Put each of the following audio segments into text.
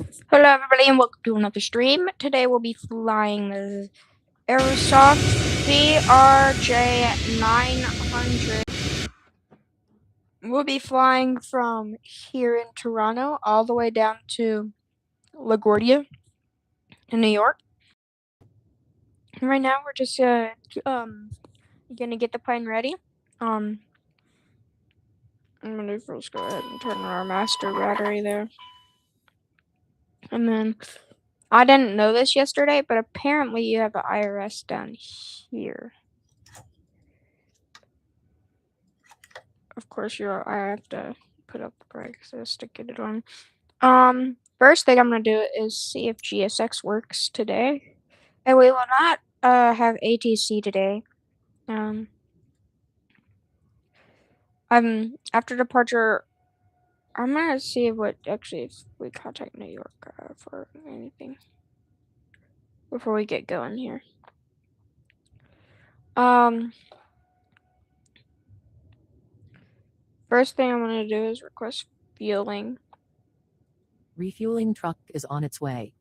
Hello everybody and welcome to another stream. Today we'll be flying the Aerosoft CRJ-900. We'll be flying from here in Toronto all the way down to LaGuardia in New York. And right now we're just gonna get the plane ready. I'm gonna first go ahead and turn on our master battery there. And then I didn't know this yesterday, but apparently you have an IRS down here. Of course, I have to put up the brake assist to get it on. First thing I'm gonna do is see if GSX works today, and we will not have ATC today. After departure, I'm gonna see if we contact New York for anything before we get going here. First thing I'm gonna do is request fueling. Refueling truck is on its way.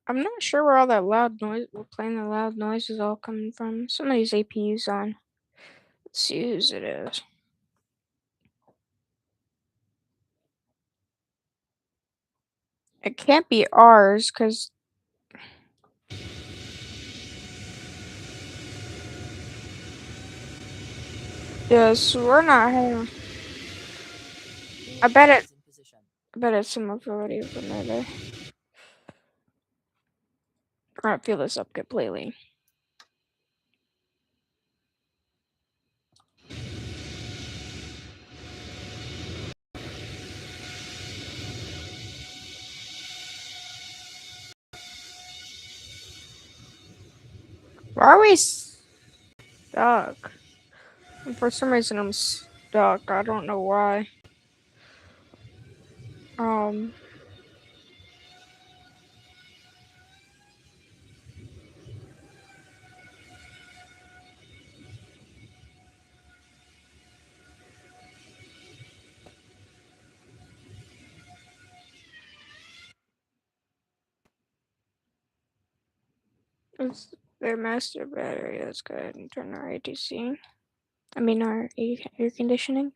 I'm not sure where all that loud noise, the loud noise is all coming from. Some of these APUs on. Let's see whose it is. It can't be ours, because yes, we're not here. I bet it's some authority of another. I don't feel this up completely. Why are we stuck? And for some reason I'm stuck. I don't know why. It's their master battery. Let's go ahead and turn our ATC. I mean our air conditioning.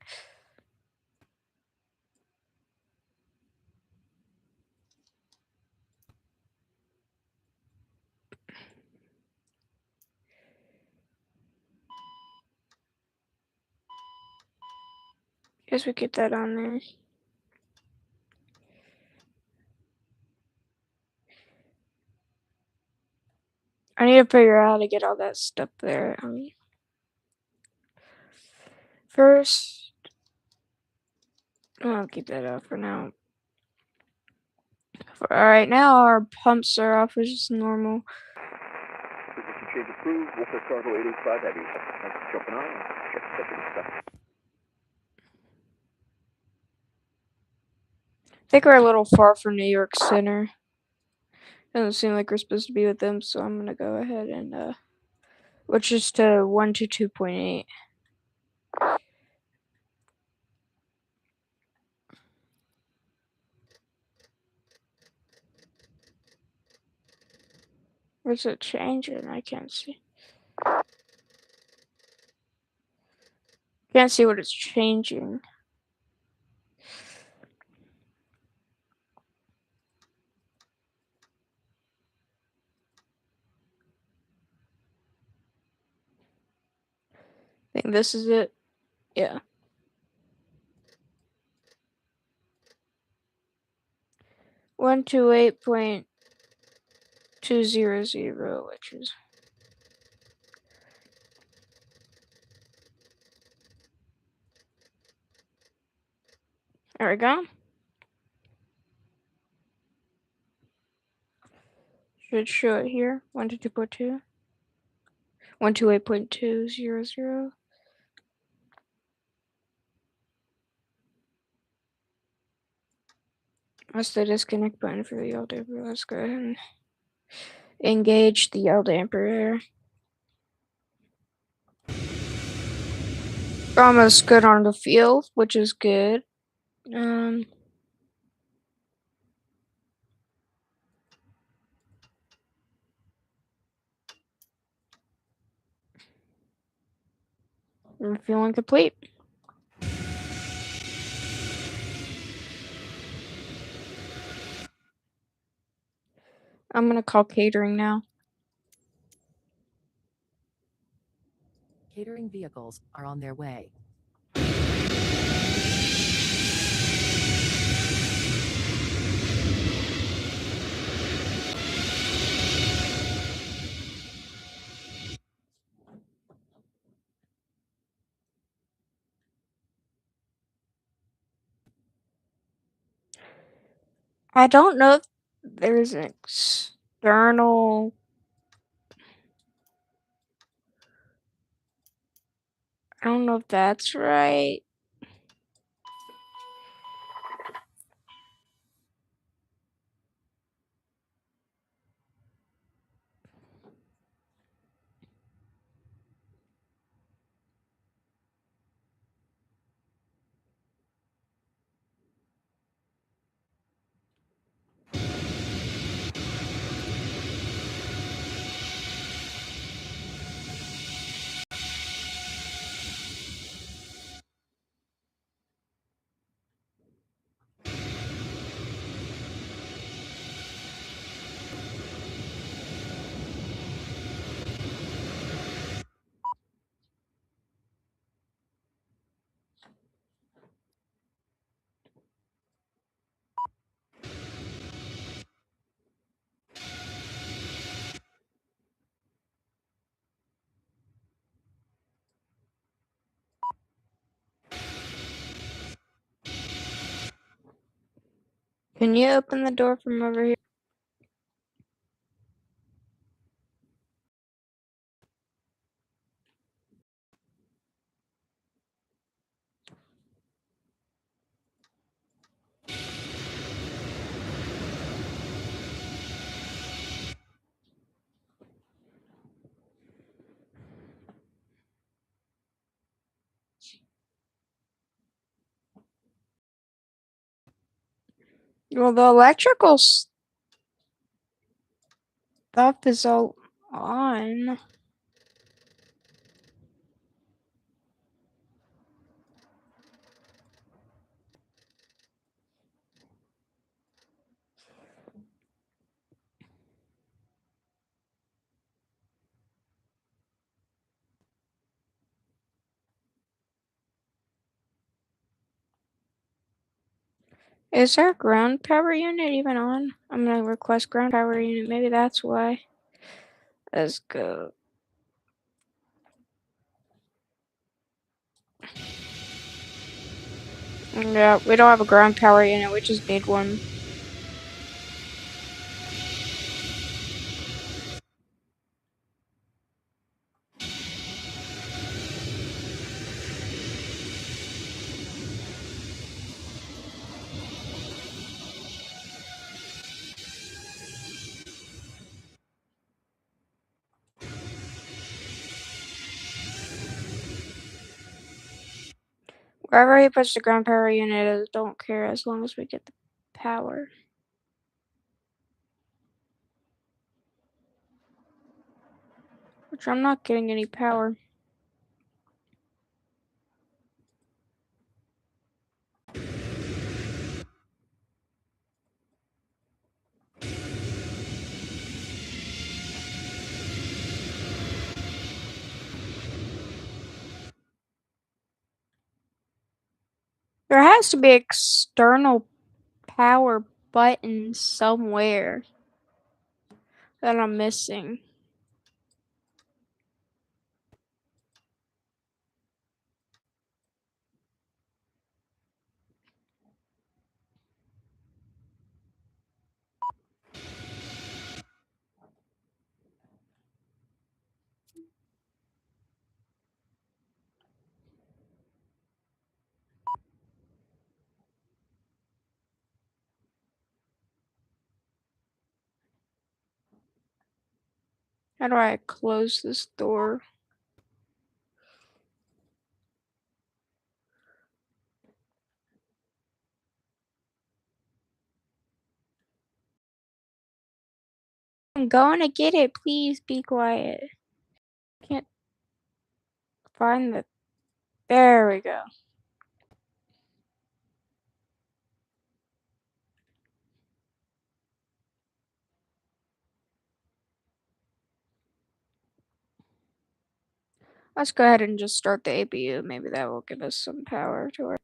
Guess we get that on there. I need to figure out how to get all that stuff there. First, I'll keep that up for now. Alright, now our pumps are off, which is normal. Change approved. Wolf Cargo 885 Heavy. Thanks for jumping on. Check the stuff. I think we're a little far from New York Center. Doesn't seem like we're supposed to be with them, so I'm gonna go ahead and which is to 122.8. Where's it changing? I can't see. Can't see what it's changing. I think this is it. Yeah. 128.200, which is there we go. Should show it here. 122.2. 128.200. That's the disconnect button for the L damper. Let's go ahead and engage the L damper. We're almost good on the field, which is good. Refueling complete. I'm gonna call catering now. Catering vehicles are on their way. I don't know if there's an external. I don't know if that's right. Can you open the door from over here? Well, the electrical stuff is all on. Is our ground power unit even on? I'm gonna request ground power unit. Maybe that's why. Let's go. Yeah, we don't have a ground power unit. We just need one. Wherever he puts the ground power unit, I don't care as long as we get the power. Which I'm not getting any power. There has to be external power button somewhere that I'm missing. How do I close this door? I'm going to get it. Please be quiet. Can't find the. There we go. Let's go ahead and just start the APU. Maybe that will give us some power to it.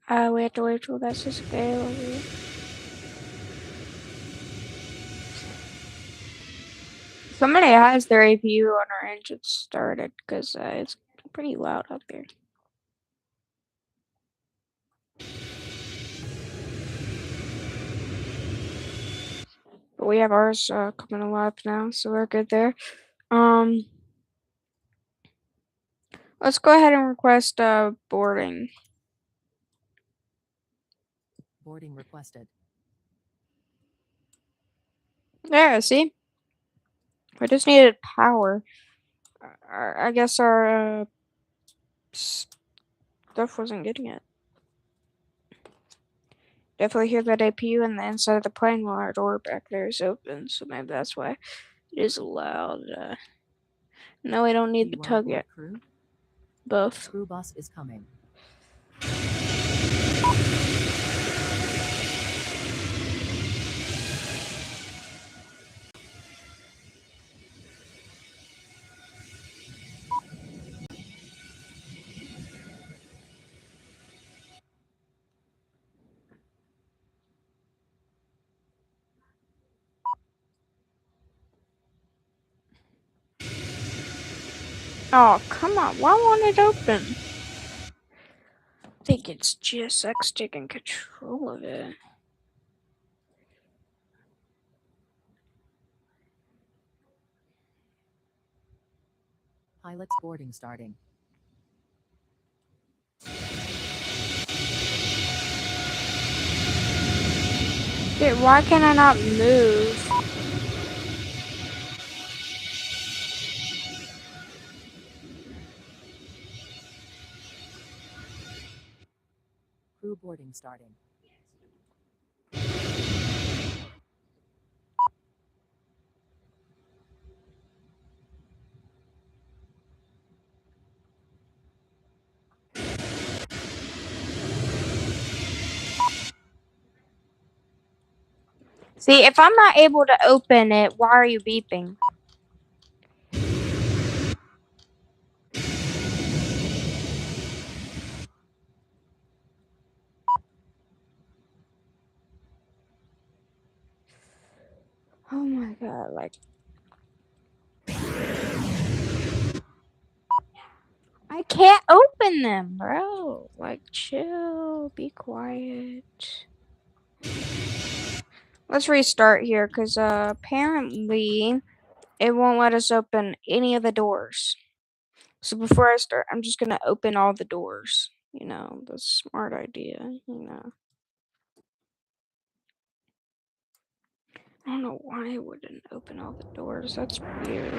We have to wait till that's available. Somebody has their APU on our engine started because it's pretty loud out there. But we have ours coming alive now, so we're good there. Let's go ahead and request boarding. Boarding requested. Yeah, see? We just needed power. I guess our stuff wasn't getting it. Definitely hear that APU in the inside of the plane while our door back there is open, so maybe that's why it is loud. No, we don't need the tug yet. Crew? Both. Crew bus is coming. Oh, come on. Why won't it open? I think it's GSX taking control of it. Pilot's boarding starting. Dude, why can I not move? Crew boarding starting. See, if I'm not able to open it, why are you beeping? Oh my god, like. I can't open them, bro. Like, chill, be quiet. Let's restart here, because apparently it won't let us open any of the doors. So before I start, I'm just gonna open all the doors. You know, the smart idea, you know. I don't know why it wouldn't open all the doors. That's weird.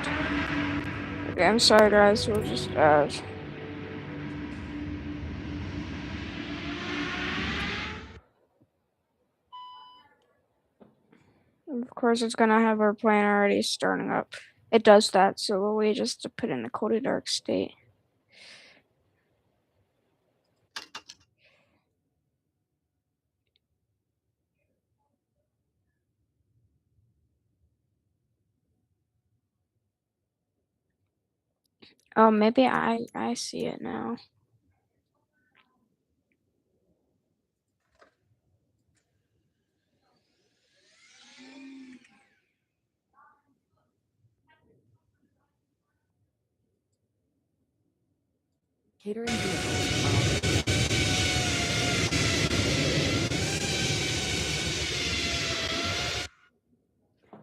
Okay, I'm sorry, guys. We'll just, of course, it's gonna have our plane already starting up. It does that, so we'll wait just to put in a cold dark state. Oh, maybe I see it now. Catering vehicles are on their way.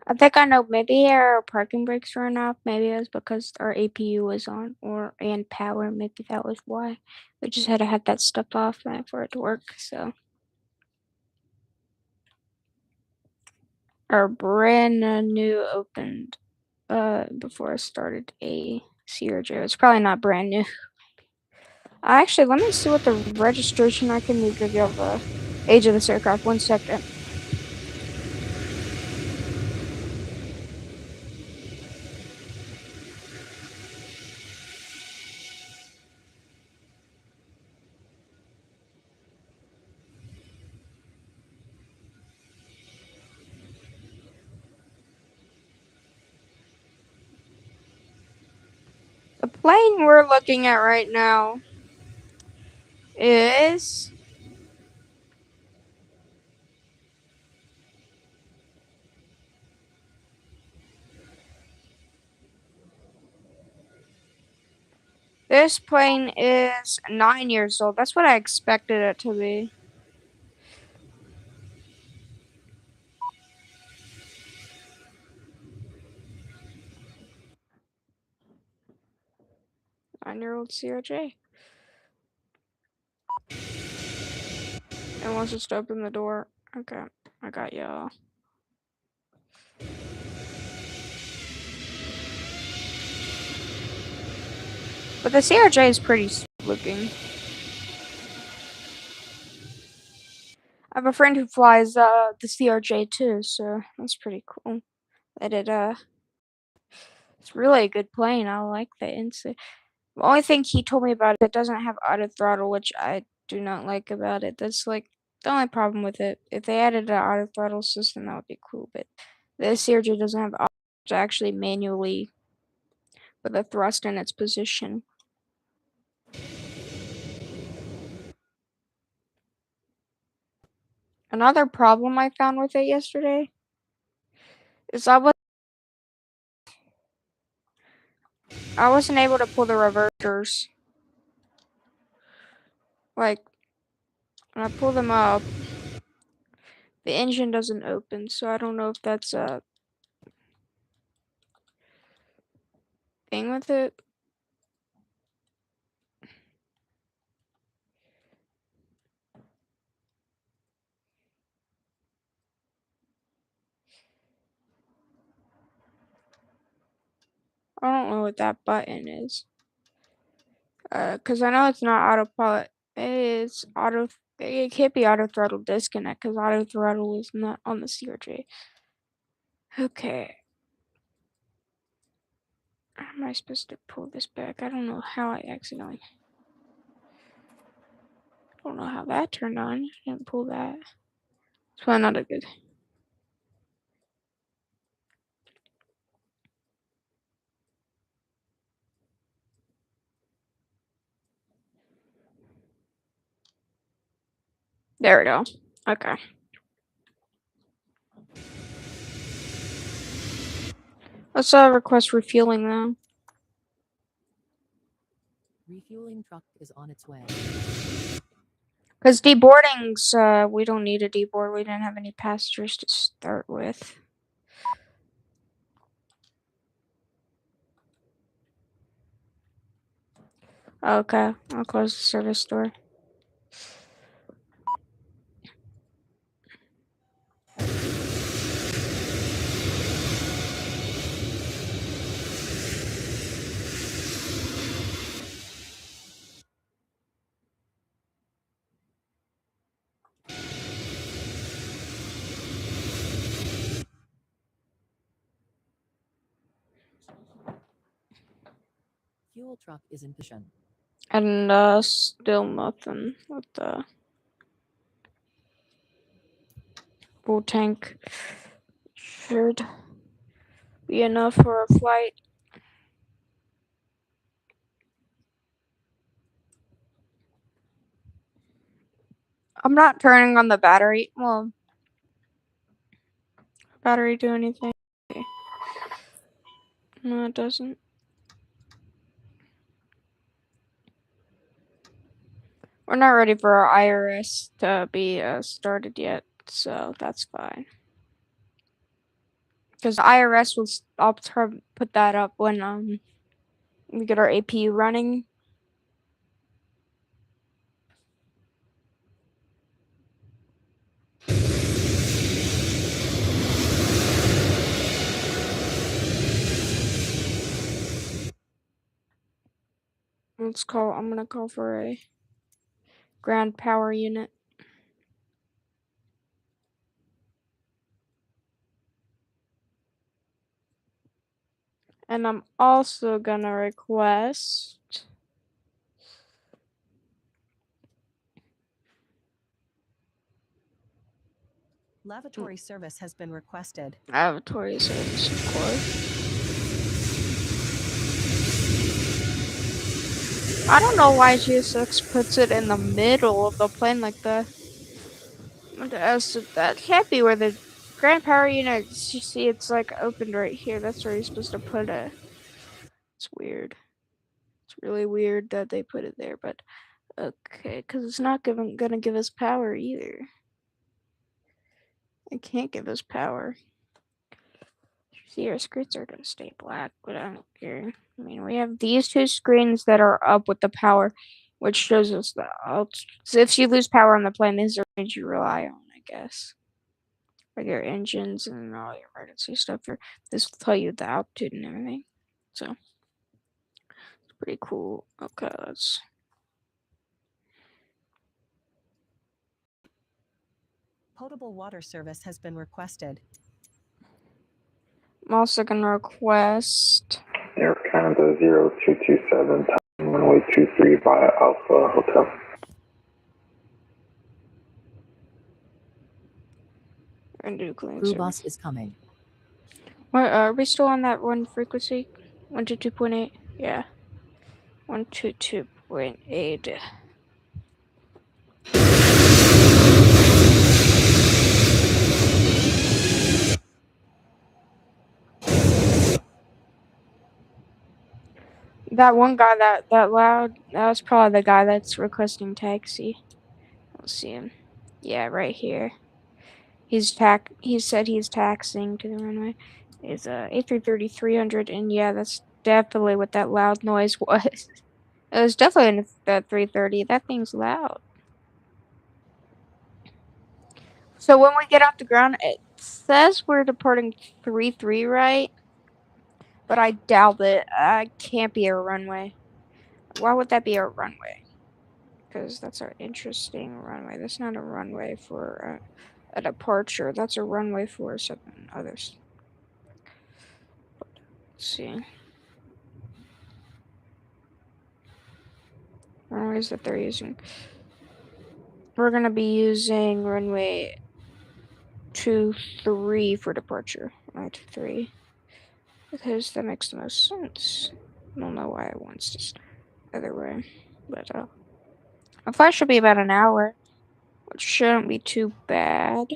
I think I know. Maybe our parking brakes ran off. Maybe it was because our APU was on, and power. Maybe that was why. We just had to have that stuff off for it to work. So our brand new opened before I started a CRJ. It's probably not brand new. Actually, let me see what the registration. I can give you the age of this aircraft. 1 second. The plane we're looking at right now is this plane is 9 years old. That's what I expected it to be. Nine-year-old CRJ. And wants us to open the door. Okay, I got y'all. But the CRJ is pretty looking. I have a friend who flies the CRJ too, so that's pretty cool. That it's really a good plane. I like the inside. The only thing he told me about it doesn't have auto throttle, which I do not like about it. That's like the only problem with it. If they added an auto throttle system, that would be cool. But the CRJ doesn't have auto. It's actually manually with a thrust in its position. Another problem I found with it yesterday is I wasn't able to pull the reversers. Like when I pull them up, the engine doesn't open, so I don't know if that's a thing with it. I don't know what that button is. Cause I know it's not autopilot. It's auto. It can't be auto throttle disconnect because auto throttle is not on the CRJ. Okay. How am I supposed to pull this back? I don't know how I accidentally. I don't know how that turned on. I didn't pull that. It's probably not a good. There we go. Okay. Let's request refueling though. Refueling truck is on its way. Because deboardings, we don't need a deboard. We didn't have any passengers to start with. Okay, I'll close the service door. Fuel truck is in position. And still nothing with the full tank. Should be enough for a flight. I'm not turning on the battery. Well, battery do anything? Okay. No, it doesn't. We're not ready for our IRS to be started yet, so that's fine. Because the IRS will, I'll put that up when we get our APU running. I'm gonna call for a ground power unit. And I'm also gonna request Lavatory service has been requested. lavatory service, of course. I don't know why GSX puts it in the middle of the plane like that. That can't be where the grand power unit, you see it's like opened right here. That's where you're supposed to put it. It's weird. It's really weird that they put it there, but okay, because it's not gonna give us power either. It can't give us power. See, our screens are gonna stay black, but I don't care. I mean, we have these two screens that are up with the power, which shows us the so if you lose power on the plane, these are things you rely on, I guess. Like your engines and all your emergency stuff. This will tell you the altitude and everything. So it's pretty cool. Okay, let's. Potable water service has been requested. I'm also gonna request Air Canada 0227, runway 23 via Alpha Hotel. and do clean Crew service. bus is coming. What are we still on that one frequency? 122.8? Yeah. 122.8. That one guy that loud, that was probably the guy that's requesting taxi. Let's see him. Yeah, right here. He said he's taxiing to the runway. It's A330 300, and yeah, that's definitely what that loud noise was. It was definitely in the 330. That thing's loud. So when we get off the ground, it says we're departing 33, right? But I doubt it. Can't be a runway. Why would that be a runway? Because that's an interesting runway. That's not a runway for a departure. That's a runway for something others. Let's see. Runways that they're using. We're gonna be using runway 23 for departure. Runway 23. Because that makes the most sense. I don't know why it wants this other way. But a flight should be about an hour, which shouldn't be too bad.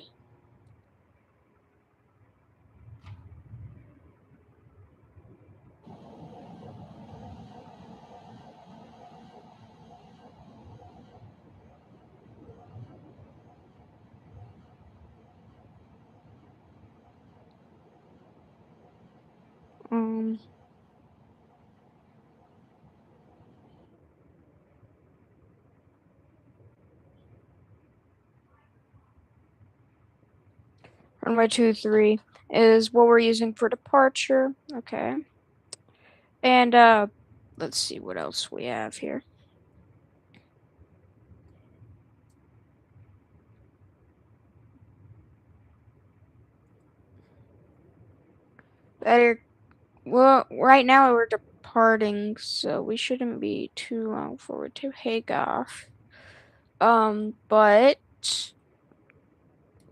Runway 23 is what we're using for departure. Okay. And let's see what else we have here. Well, right now we're departing, so we shouldn't be too long forward to takeoff. But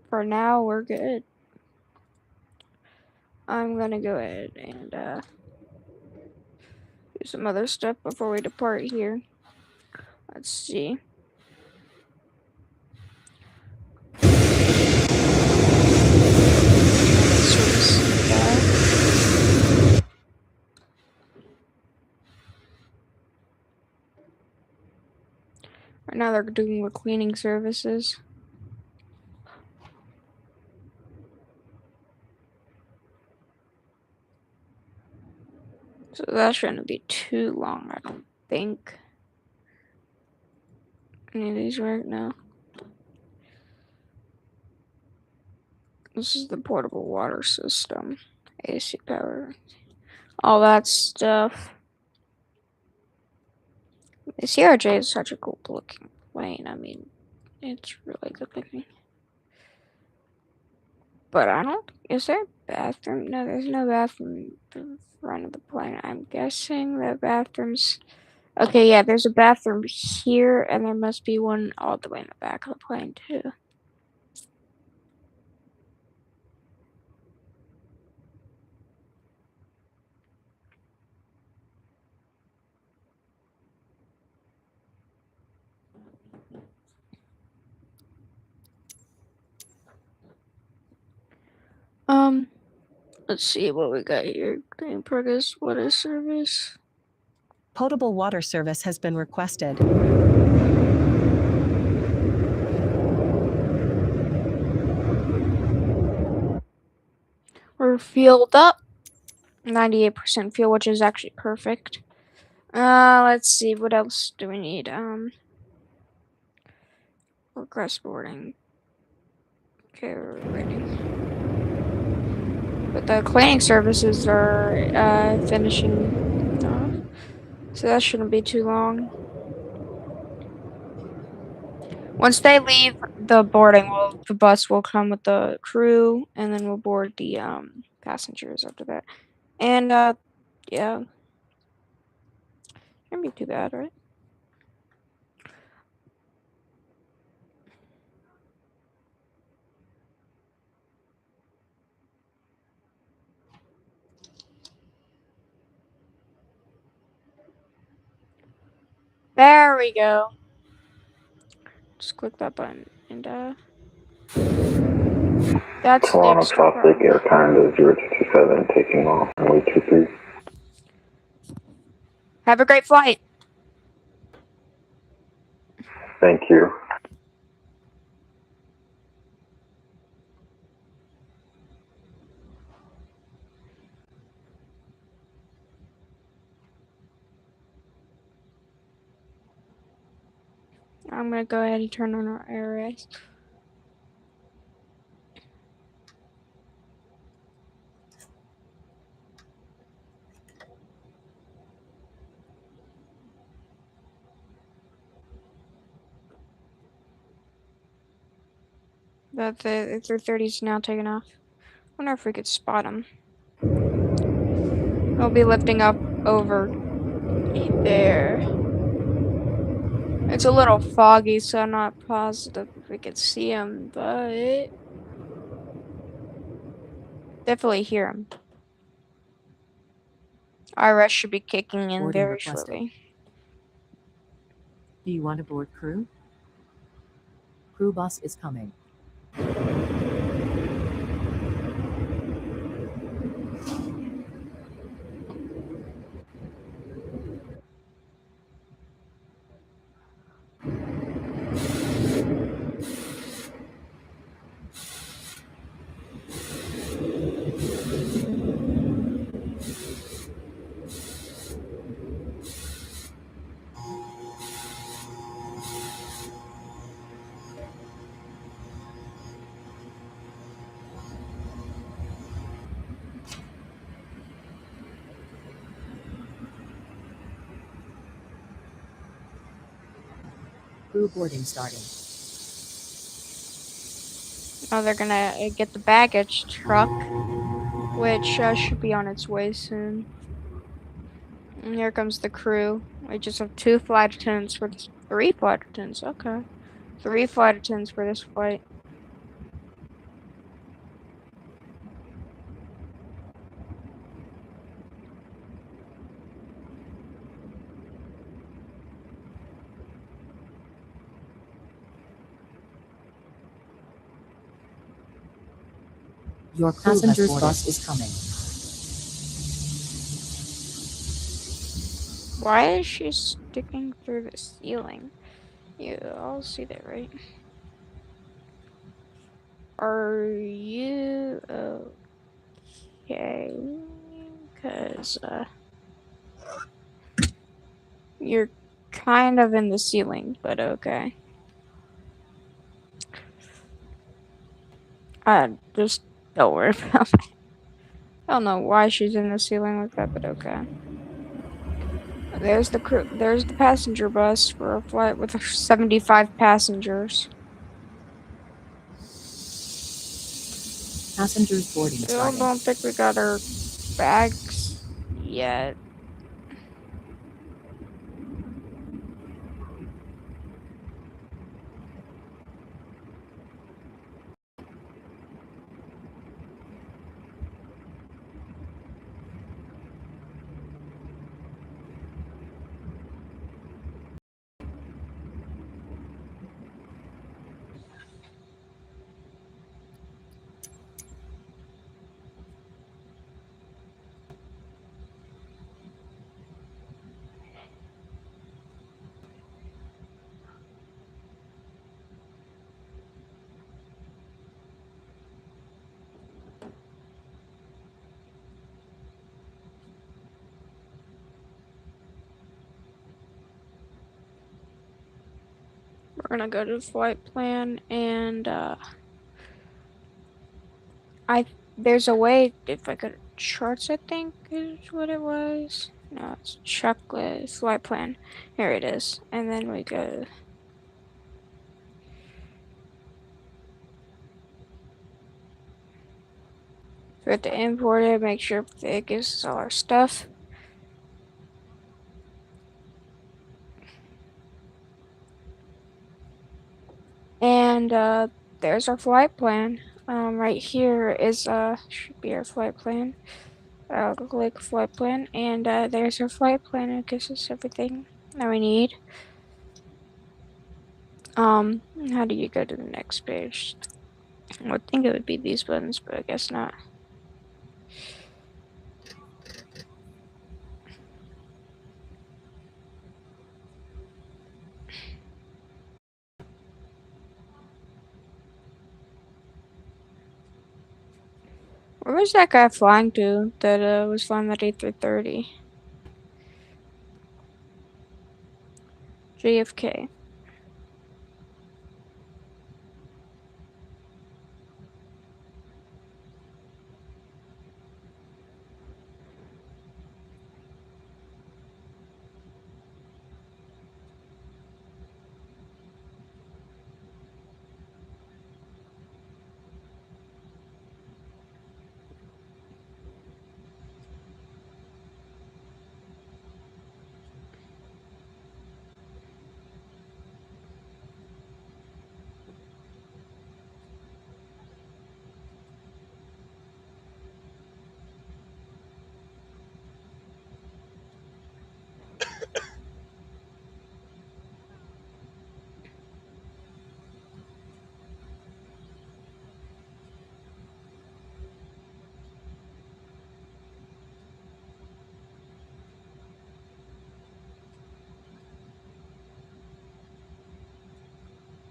for now we're good. I'm gonna go ahead and do some other stuff before we depart here. Let's see. Now they're doing the cleaning services. So that shouldn't be too long, I don't think. Any of these right now. This is the portable water system. AC power. All that stuff. The CRJ is such a cool looking plane. I mean, it's really good looking. But I don't. Is there a bathroom? No, there's no bathroom in front of the plane. I'm guessing the bathrooms. Okay, yeah, there's a bathroom here, and there must be one all the way in the back of the plane, too. Let's see what we got here. Clean progress water service. Potable water service has been requested. We're fueled up. 98% fuel, which is actually perfect. Let's see, what else do we need? Request boarding. Okay, we're ready. But the cleaning services are finishing off, so that shouldn't be too long. Once they leave the boarding, the bus will come with the crew, and then we'll board the passengers after that. And yeah, shouldn't be too bad, right? There we go. Just click that button, and that's the Toronto extra South Lake part. Air Time 027 taking off, runway 23. Have a great flight. Thank you. I'm gonna go ahead and turn on our arrays. That the 330 is now taking off. Wonder if we could spot him. We'll be lifting up over there. It's a little foggy, so I'm not positive if we could see him, but definitely hear him. IRS should be kicking in Boarding very requested. shortly. Do you want to board crew? Crew bus is coming. Crew boarding starting. Now they're gonna get the baggage truck, which should be on its way soon. And here comes the crew. We just have 2 flight attendants for this. 3 flight attendants, okay. 3 flight attendants for this flight. Your passenger's bus is coming. Why is she sticking through the ceiling? Yeah, I'll see that right. Are you okay? Because you're kind of in the ceiling, but okay. Just don't worry about it. I don't know why she's in the ceiling like that, but okay. There's the crew. There's the passenger bus for a flight with 75 passengers. Passengers boarding Still starting. don't think we got our bags yet. We're gonna go to flight plan and there's a way if I go to charts, I think is what it was. No, it's checklist flight plan. Here it is. And then we go. So we have to import it, make sure it gives us all our stuff. And there's our flight plan. Right here is should be our flight plan. I'll click flight plan, and there's our flight plan. It gives us everything that we need. How do you go to the next page? I would think it would be these buttons, but I guess not. Where was that guy flying to that was flying that A330? JFK.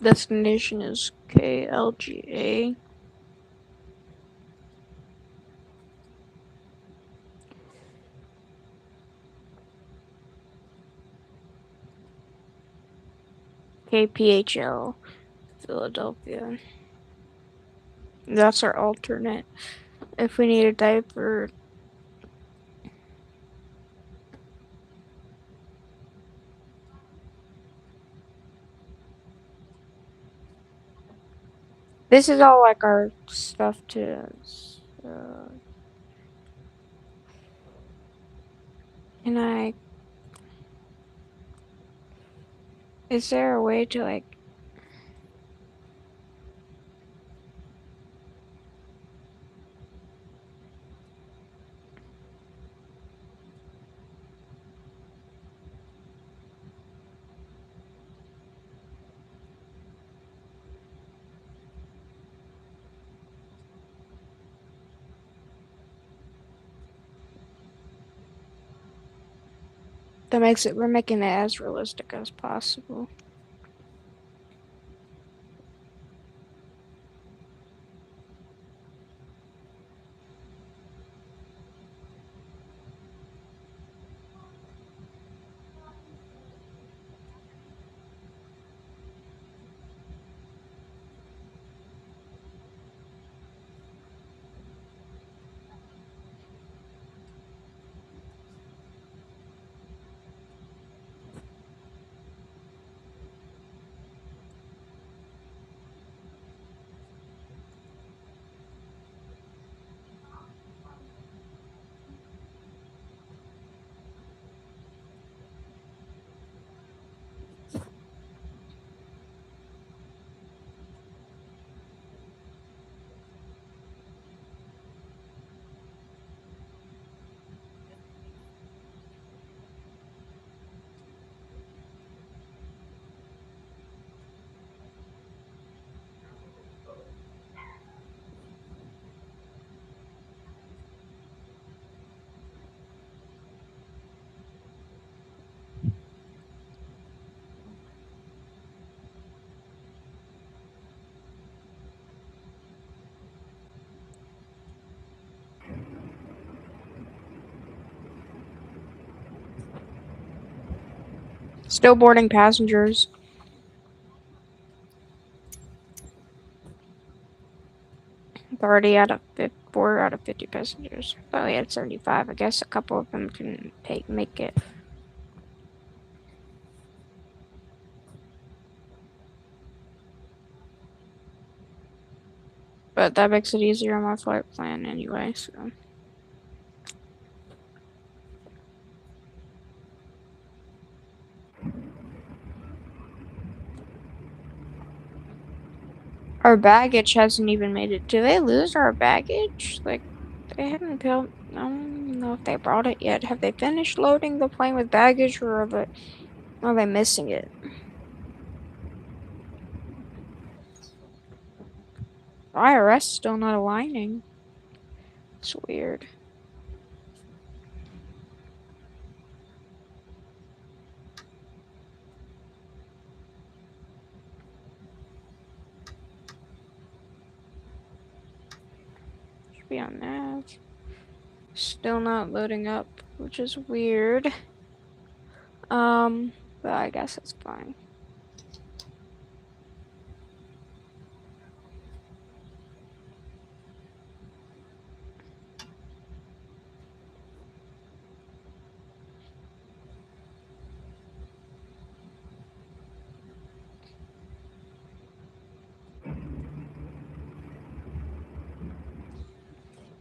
Destination is KLGA. KPHL, Philadelphia. That's our alternate. If we need a diaper. This is all like our stuff to. Can I? Is there a way to like? That makes it. We're making it as realistic as possible. Still boarding passengers. Already out of 4 out of 50 passengers. Thought we had 75. I guess a couple of them can make it. But that makes it easier on my flight plan anyway, so. Our baggage hasn't even made it. Do they lose our baggage? Like, they haven't built. I don't know if they brought it yet. Have they finished loading the plane with baggage, or are they missing it? IRS still not aligning. It's weird. Should be on nav. Still not loading up, which is weird. But I guess it's fine.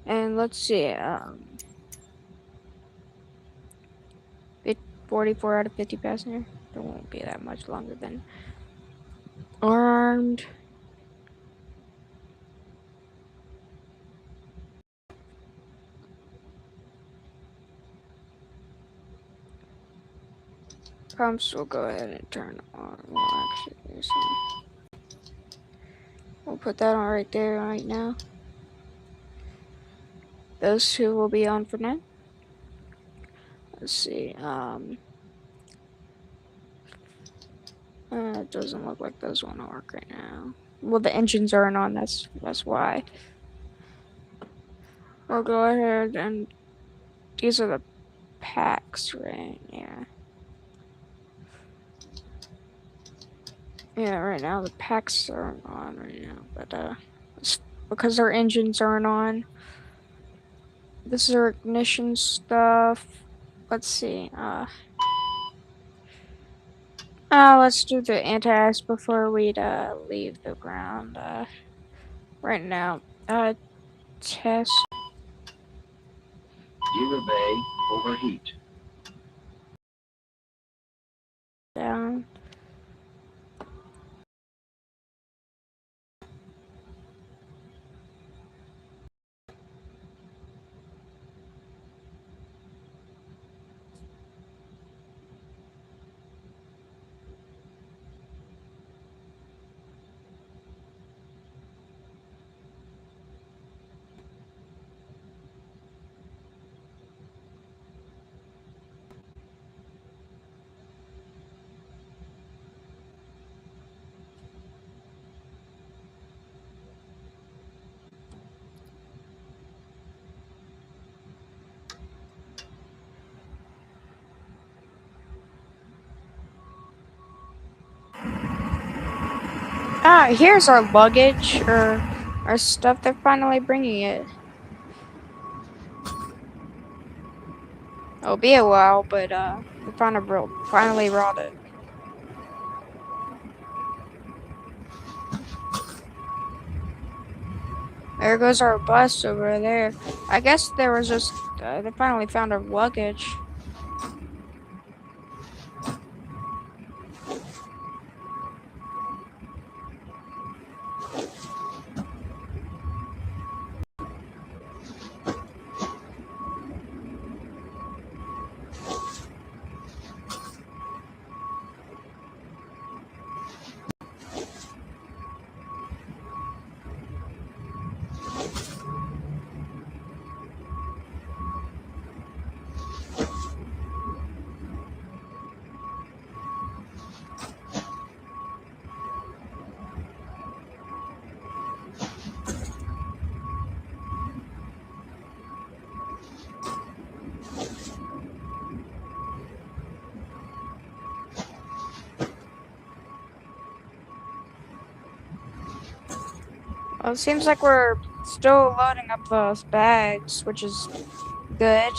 And let's see, 44 out of 50 passenger. There won't be that much longer than armed. Pumps will go ahead and turn on. Well, actually, we'll put that on right there right now. Those two will be on for now. Let's see, it doesn't look like those want to work right now. Well, the engines aren't on, that's why. We'll go ahead and these are the packs, right? Yeah. Yeah, right now the packs aren't on right now, but it's because our engines aren't on. This is our ignition stuff. Let's see, let's do the anti-ice before we leave the ground. Right now, test Either bay overheat. down. Here's our luggage, or our stuff. They're finally bringing it. It'll be a while, but we finally brought it. There goes our bus over there. I guess there was just they finally found our luggage. Well, it seems like we're still loading up those bags, which is good.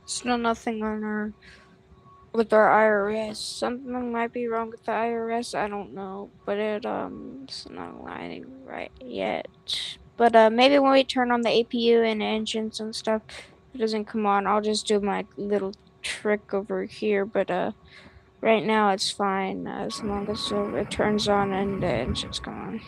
Still nothing on our with our IRS. Something might be wrong with the IRS. I don't know, but it's not lining right yet. But maybe when we turn on the APU and engines and stuff, if it doesn't come on, I'll just do my little trick over here. But right now it's fine as long as it turns on and the engines come on.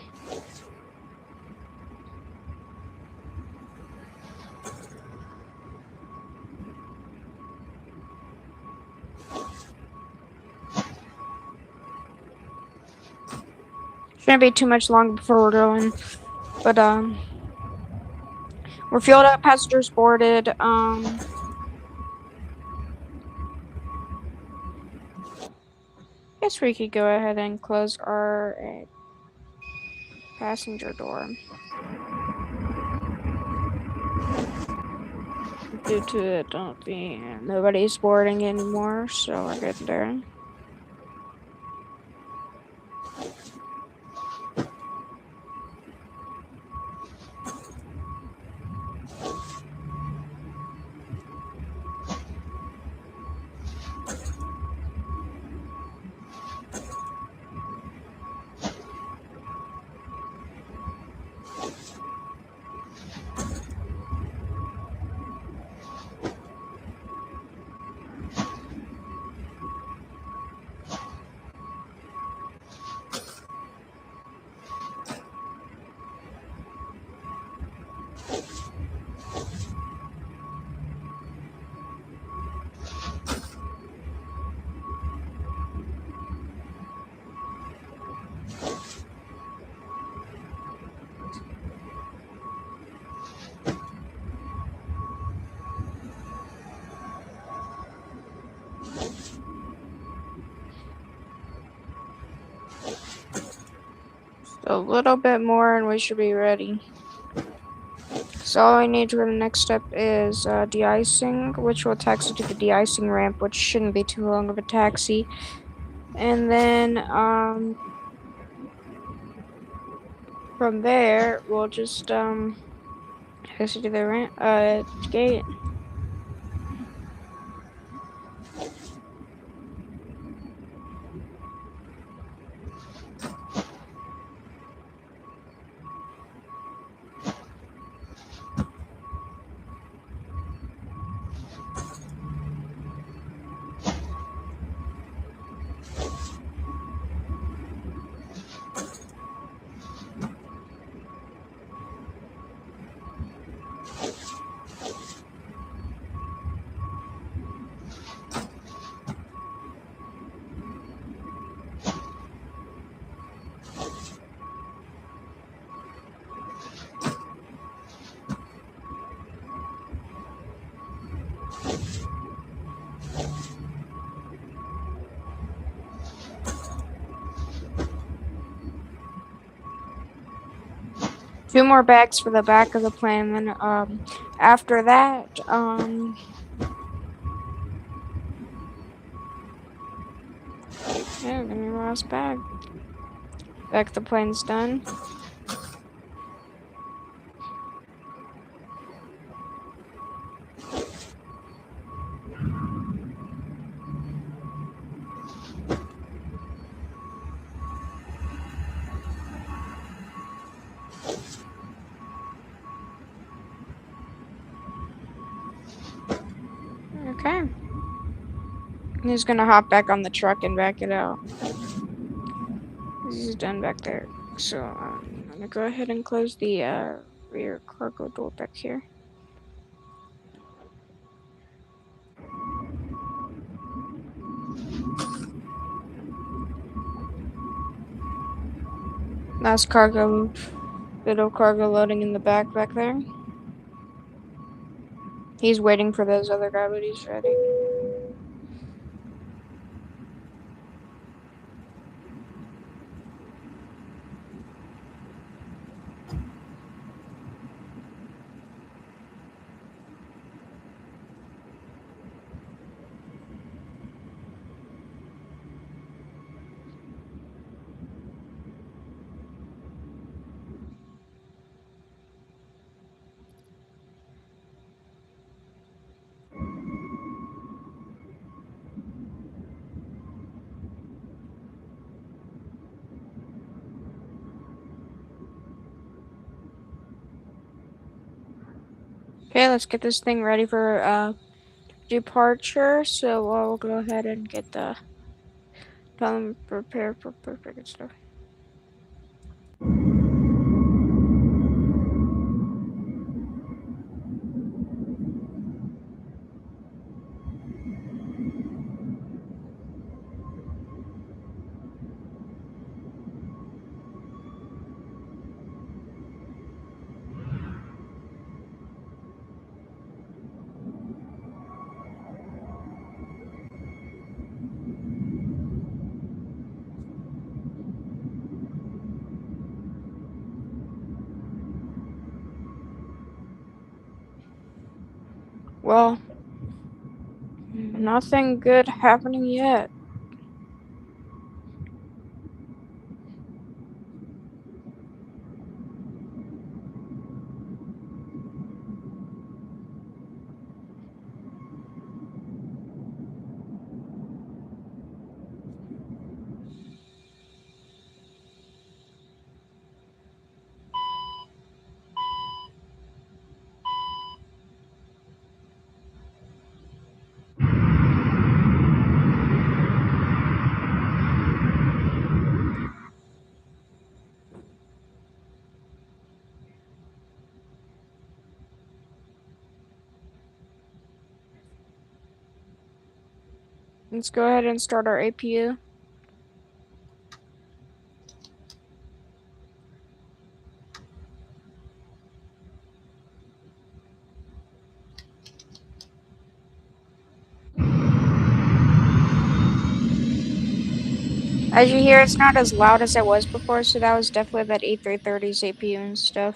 Shouldn't be too much longer before we're going. But we're fueled up, passengers boarded. Guess we could go ahead and close our passenger door due to it not being nobody's boarding anymore, so we're good there. A little bit more and we should be ready. So all I need for the next step is de-icing, which will taxi to the de-icing ramp, which shouldn't be too long of a taxi. And then from there we'll just taxi to the ramp gate. Two more bags for the back of the plane, and then after that, yeah, give me my last bag. Back the plane's done. Okay. He's gonna hop back on the truck and back it out. He's done back there. So I'm gonna go ahead and close the rear cargo door back here. Last cargo, bit of cargo loading in the back there. He's waiting for those other guy, but he's ready. Okay, let's get this thing ready for departure. So we'll go ahead and get the time prepared for perfect stuff. Well, nothing good happening yet. Let's go ahead and start our APU. As you hear, it's not as loud as it was before, so that was definitely that A330's APU and stuff.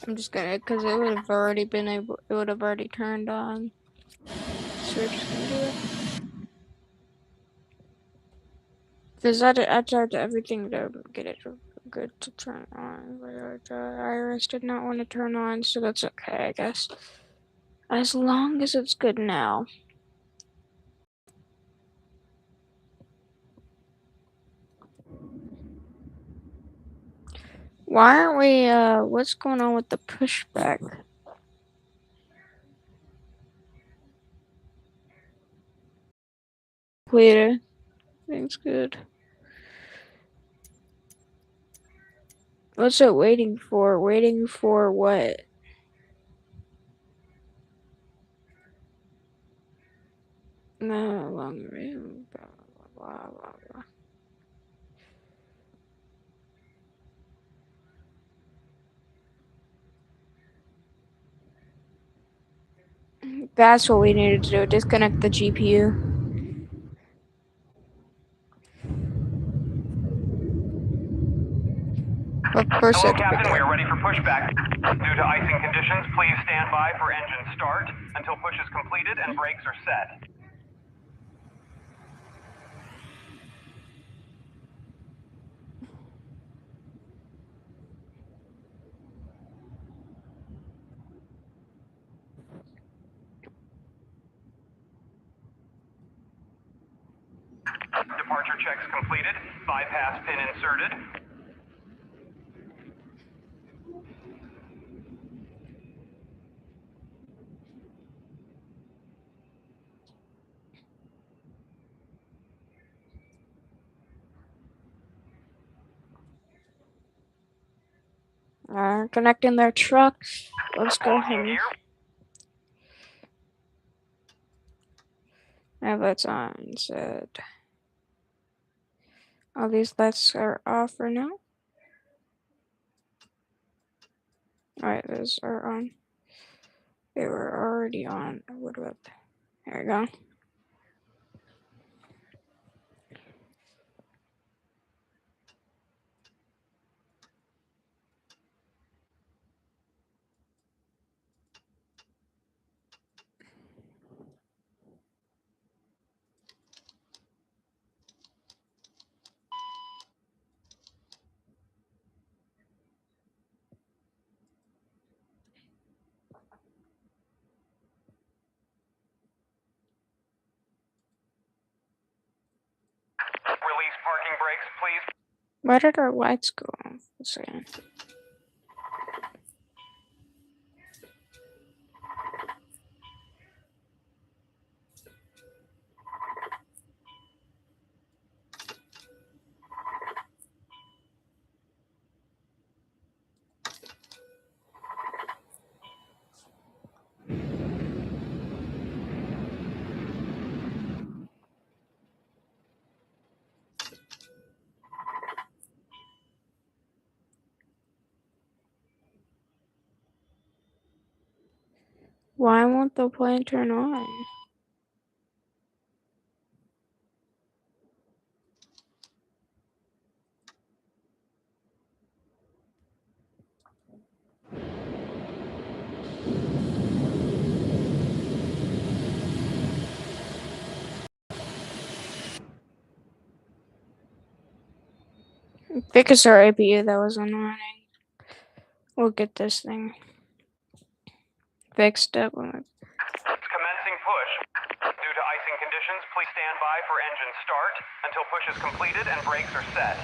I'm just gonna, because it would have already been able, it would have already turned on. So we're just gonna do it. Because I tried everything to get it good to turn on, but Iris did not want to turn on, so that's okay, I guess. As long as it's good now. Why aren't we, what's going on with the pushback? Completed. Things good. What's it waiting for? Waiting for what? No longer. Blah, blah, blah, blah. That's what we needed to do. Disconnect the GPU. Of course, Hello, I had to Captain. pick We it. are ready for pushback. Due to icing conditions, please stand by for engine start until push is completed and brakes are set. Departure checks completed. Bypass pin inserted. Connecting their truck. Let's go ahead Walking and gear. have that on set. All these lights are off for now. Alright, those are on. They were already on. What about? There we go. Release parking brakes, please. Why did our lights go off? A second. Why won't the plane turn on? Because our APU that was running. We'll get this thing fixed up. Commencing push. Due to icing conditions, please stand by for engine start until push is completed and brakes are set.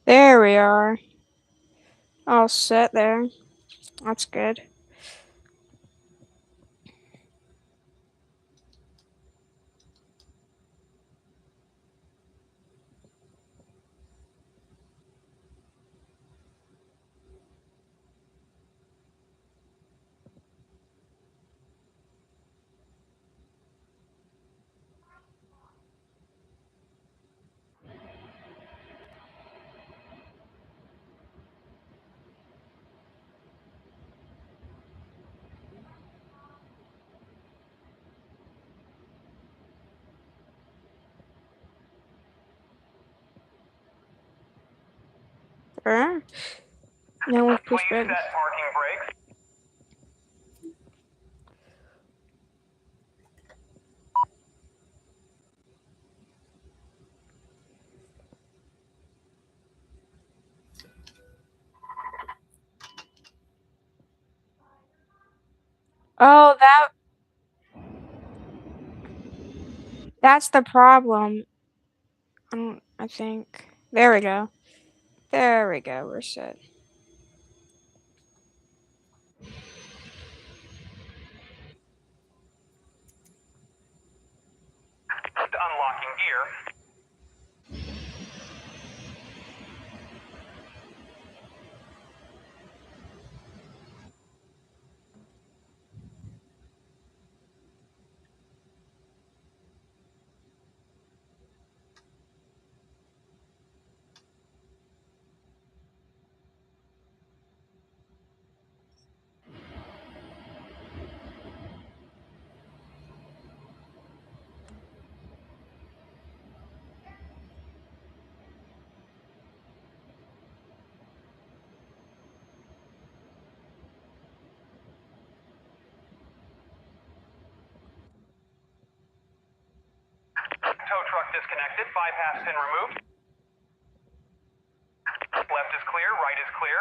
There we are. All set there. That's good. Alright. Now we'll push Please back. set parking brakes. Oh, that's the problem. I think. There we go. There we go. We're set. Unlocking gear. Tow truck disconnected. Bypass pin removed. Left is clear. Right is clear.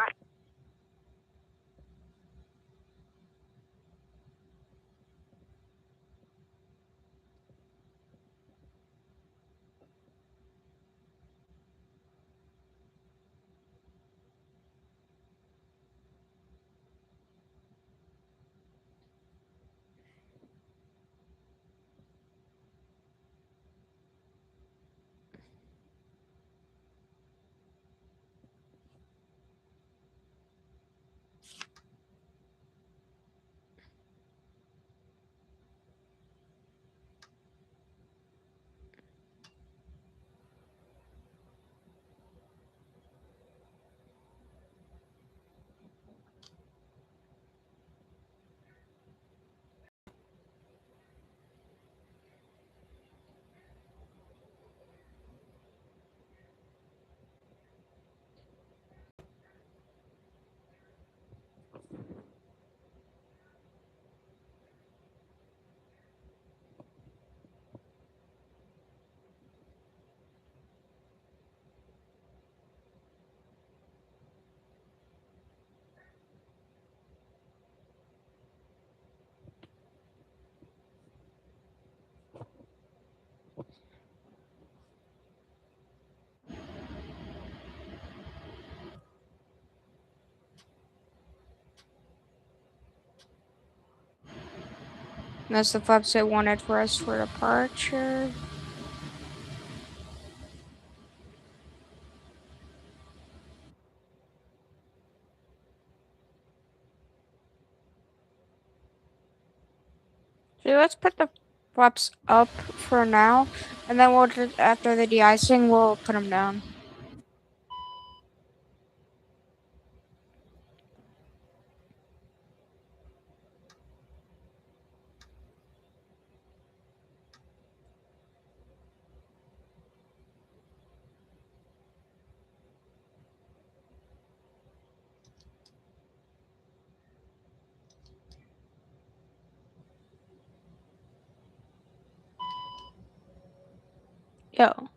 That's the flaps it wanted for us for departure. So let's put the flaps up for now, and then we'll just, after the de-icing, we'll put them down. Yo.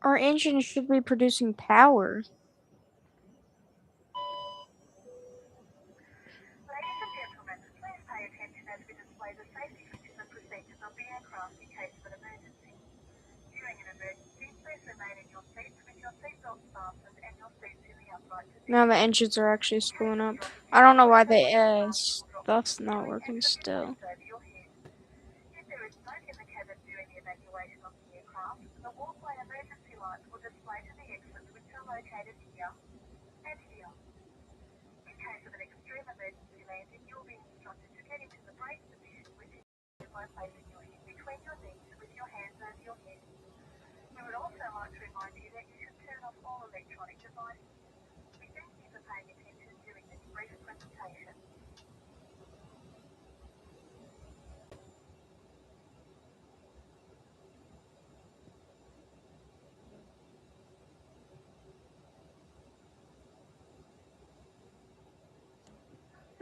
Our engine should be producing power. Ladies and gentlemen, please pay attention as we display the safety features and procedures of the aircraft in case of an emergency. During an emergency, please remain in your seats with your seatbelts fastened and your seats in the upright position. Now the engines are actually spooling up. I don't know why the stuff's not working still. If there is smoke in the cabin during the evacuation of the aircraft, the walkway emergency lights will display to the exits which are located here and here. In case of an extreme emergency landing, you will be instructed to get into the brace position, which is by placing your head between your knees with your hands over your head. We would also like to remind you that you should turn off all electronic devices. We thank you for paying attention during this brief presentation.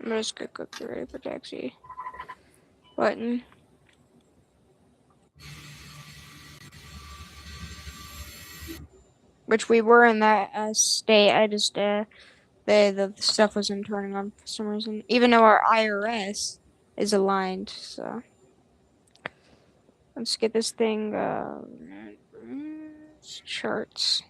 I'm just gonna click the ready for taxi button. Which we were in that state. I just the stuff wasn't turning on for some reason. Even though our IRS is aligned, so let's get this thing charts.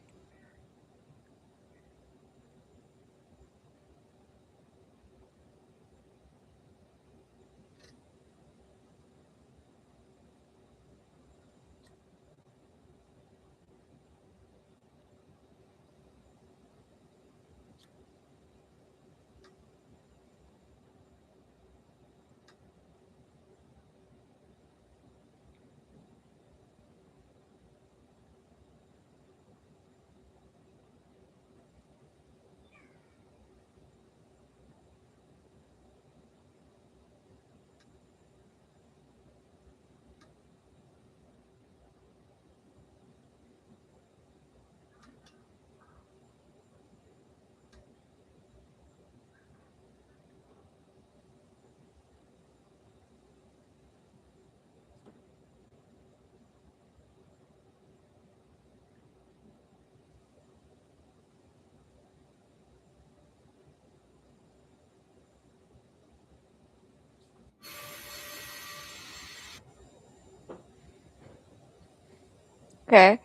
Okay.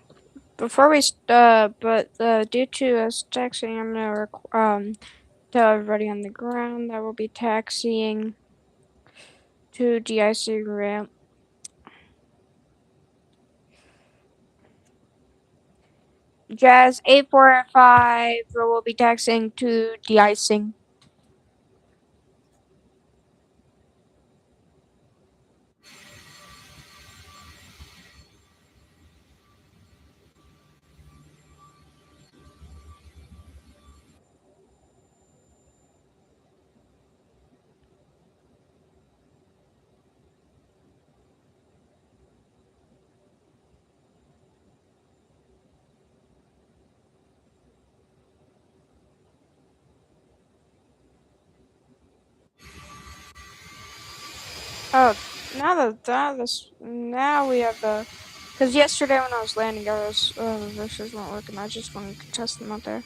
Before we due to us taxiing, I'm gonna tell everybody on the ground that we'll be taxiing to de-icing ramp. Jazz 845 will be taxiing to de-icing. Oh, now we have the, because yesterday when I was landing, those reversers weren't working. I just wanted to test them out there.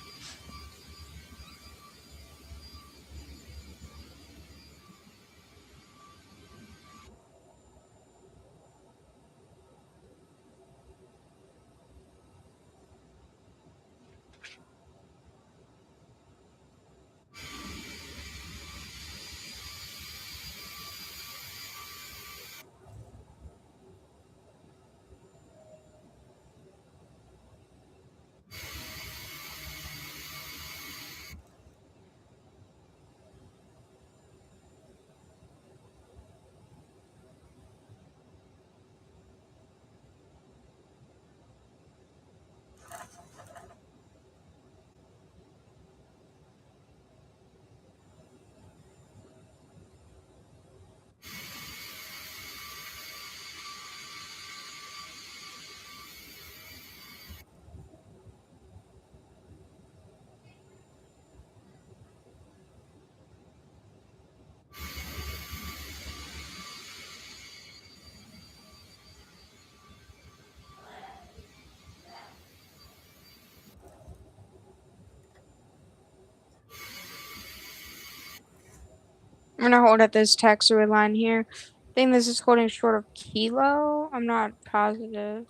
I'm gonna hold at this taxiway line here. I think this is holding short of Kilo. I'm not positive.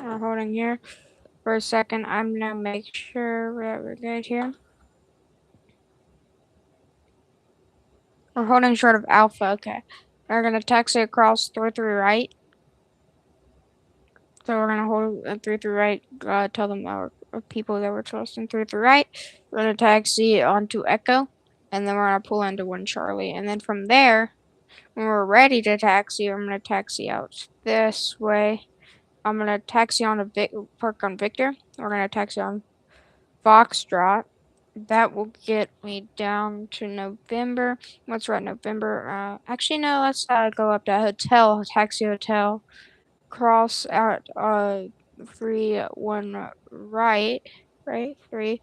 We're holding here for a second. I'm gonna make sure that we're good here. We're holding short of Alpha. Okay. We're gonna taxi across 3-3 right. So we're gonna hold 3-3 right. Tell them our people that we're trusting 3-3 right. We're gonna taxi onto Echo, and then we're gonna pull into 1 Charlie, and then from there, when we're ready to taxi, I'm gonna taxi out this way. I'm gonna taxi on park on Victor. We're gonna taxi on Foxtrot. That will get me down to November. What's right, November? Actually, no. Let's go up to hotel, taxi hotel, cross at 3-1 right, 3-3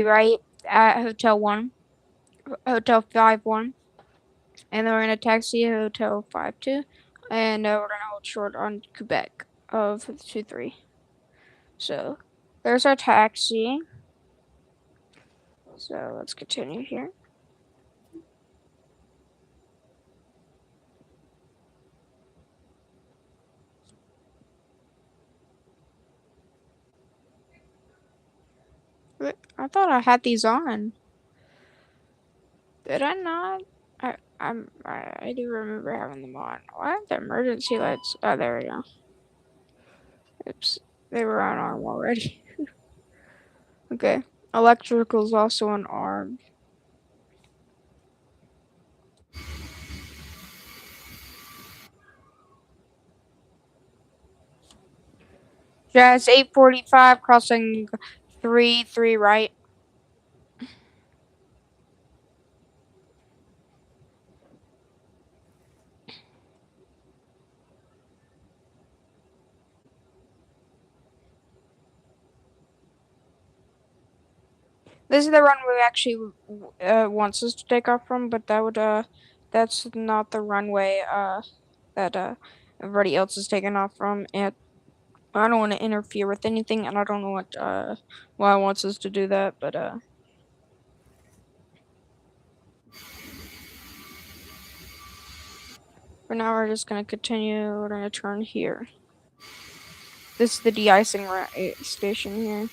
right at Hotel 1, Hotel 5-1, and then we're gonna taxi Hotel 5-2, and we're gonna hold short on Quebec of 2-3. So there's our taxi. So let's continue here. Wait, I thought I had these on. Did I not? I do remember having them on. Why aren't the emergency lights? Oh, there we go. Oops, they were on arm already. Okay, electrical is also on arm. Jazz 845 crossing 3-3 right. This is the runway actually wants us to take off from, but that's not the runway that everybody else is taking off from, and I don't want to interfere with anything, and I don't know what why it wants us to do that, but for now we're just gonna continue. We're gonna turn here. This is the de-icing station here.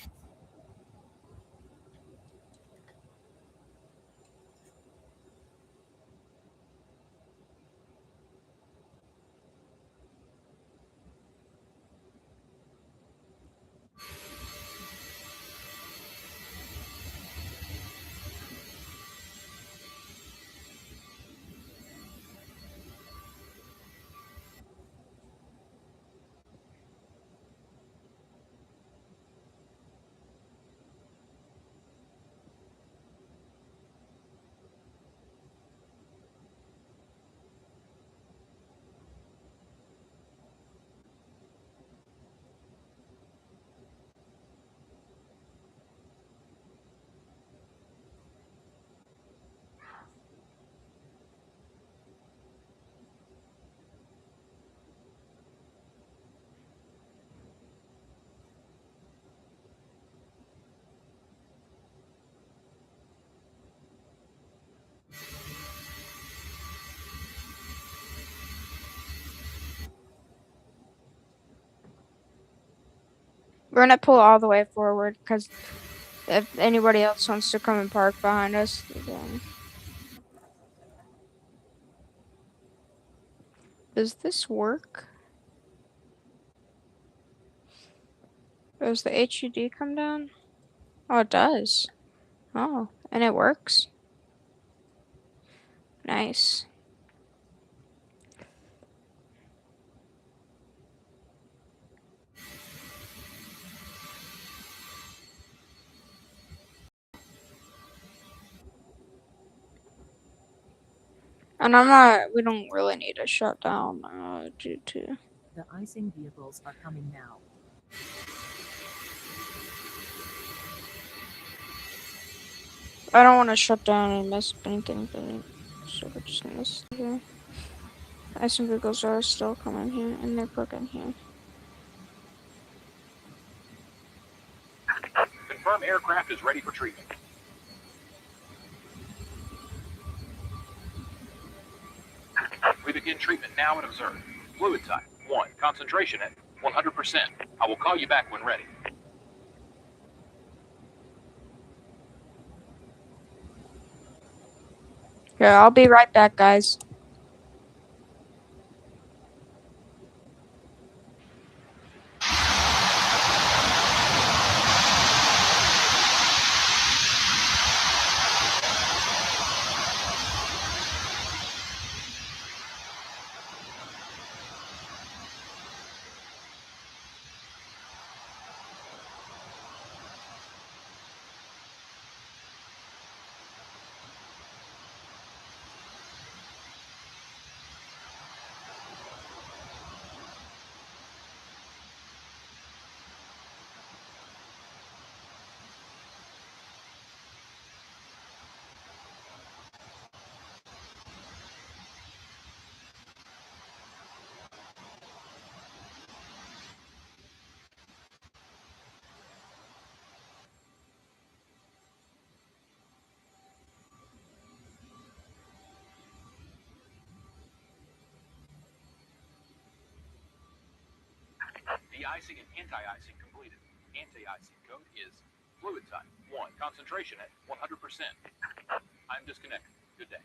We're gonna pull all the way forward because if anybody else wants to come and park behind us, then... Does this work? Does the HUD come down? Oh, it does. Oh, and it works. Nice. And we don't really need to shut down due to... The icing vehicles are coming now. I don't want to shut down and mess up anything, so we're just gonna stay here. Icing vehicles are still coming here, and they're parking here. Confirm aircraft is ready for treatment. now and observe. Fluid type 1. Concentration at 100%. I will call you back when ready. Yeah, I'll be right back, guys. De-icing and anti-icing completed. Anti-icing code is fluid type 1. Concentration at 100%. I'm disconnected. Good day.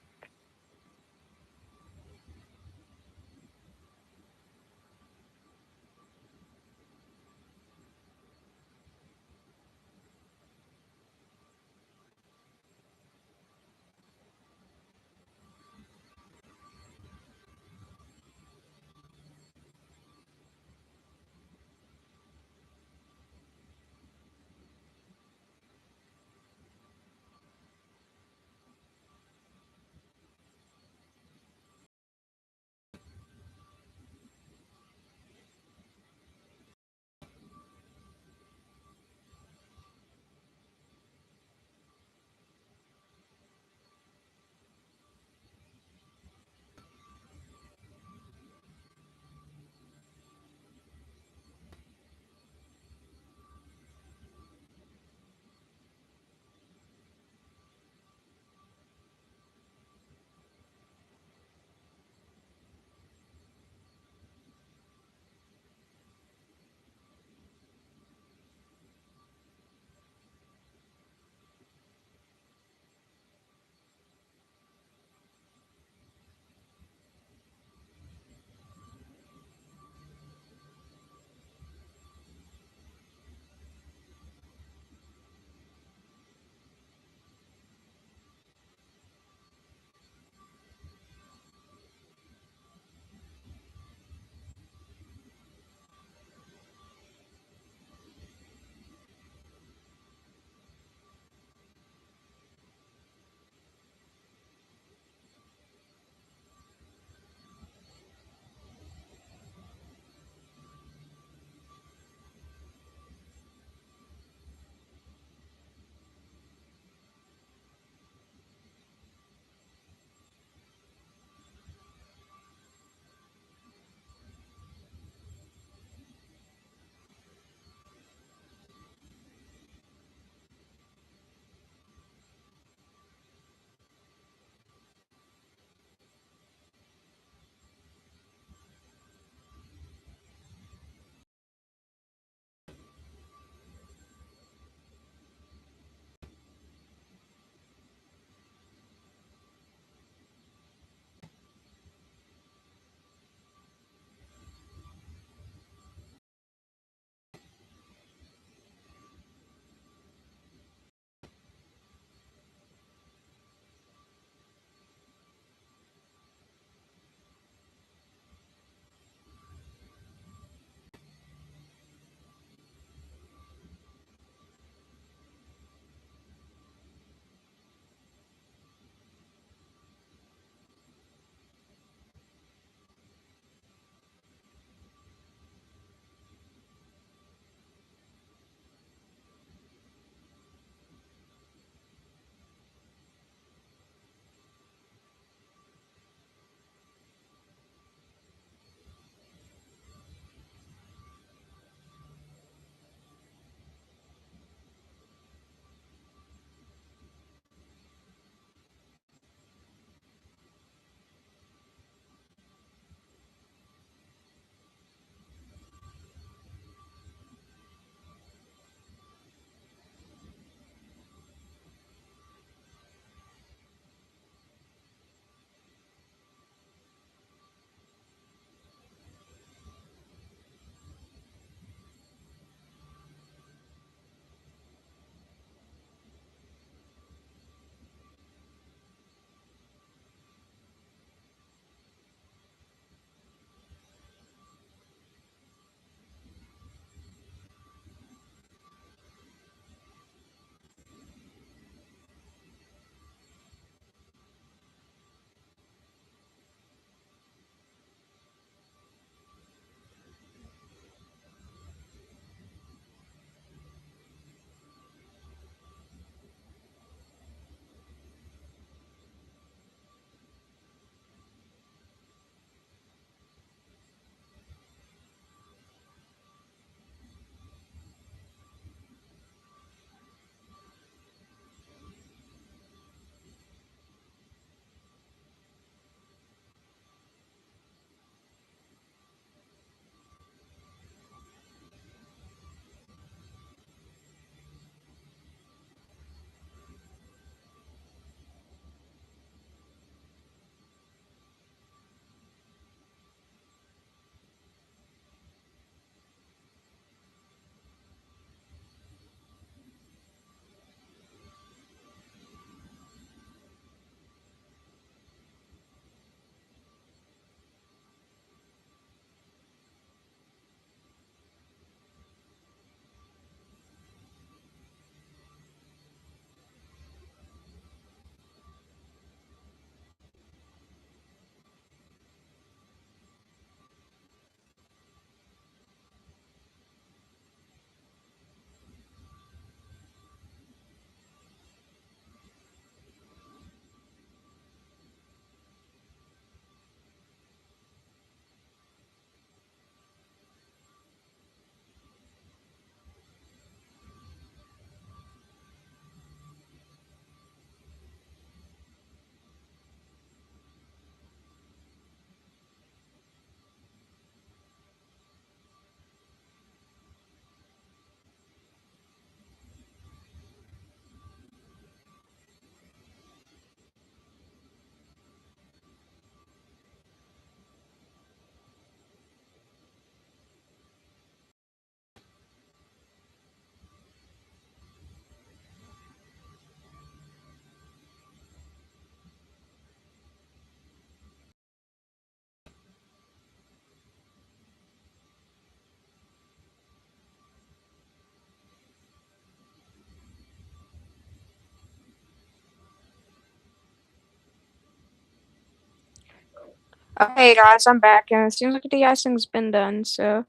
Okay, guys, I'm back, and it seems like the de-icing's been done, so.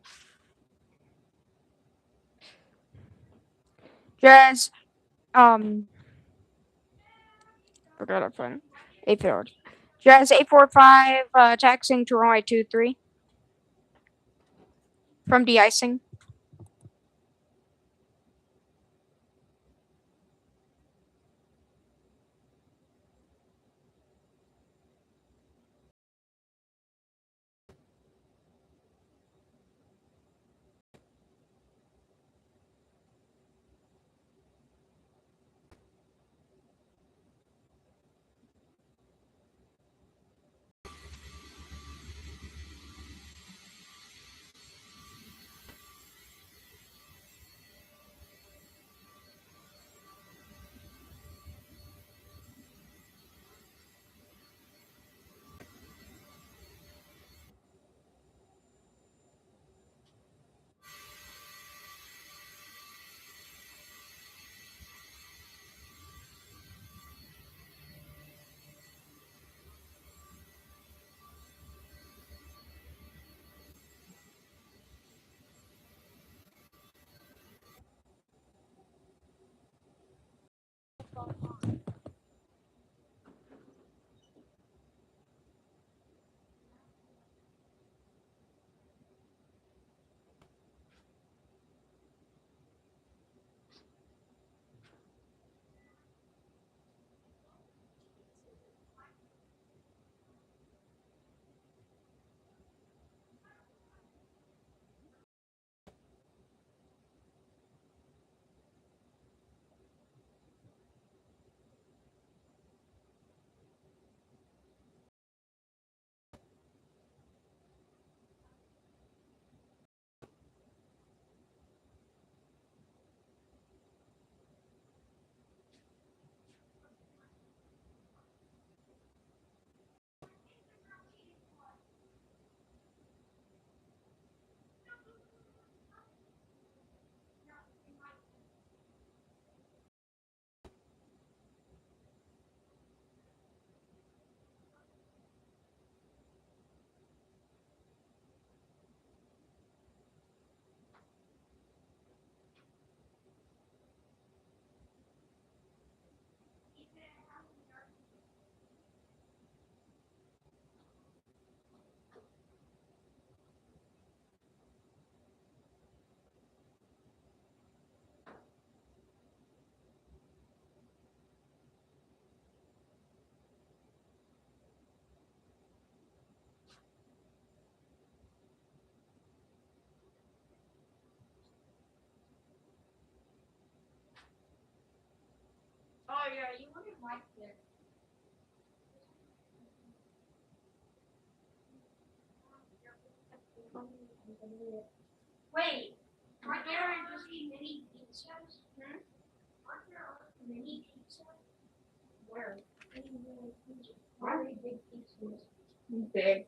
Jazz, forgot our phone. 8-4. Jazz 845, taxing to runway 23 from de-icing. Oh, yeah, you wouldn't like it. Wait, aren't there just mini pizzas? Aren't there mini pizzas? Where? Why are they big pizzas? Big.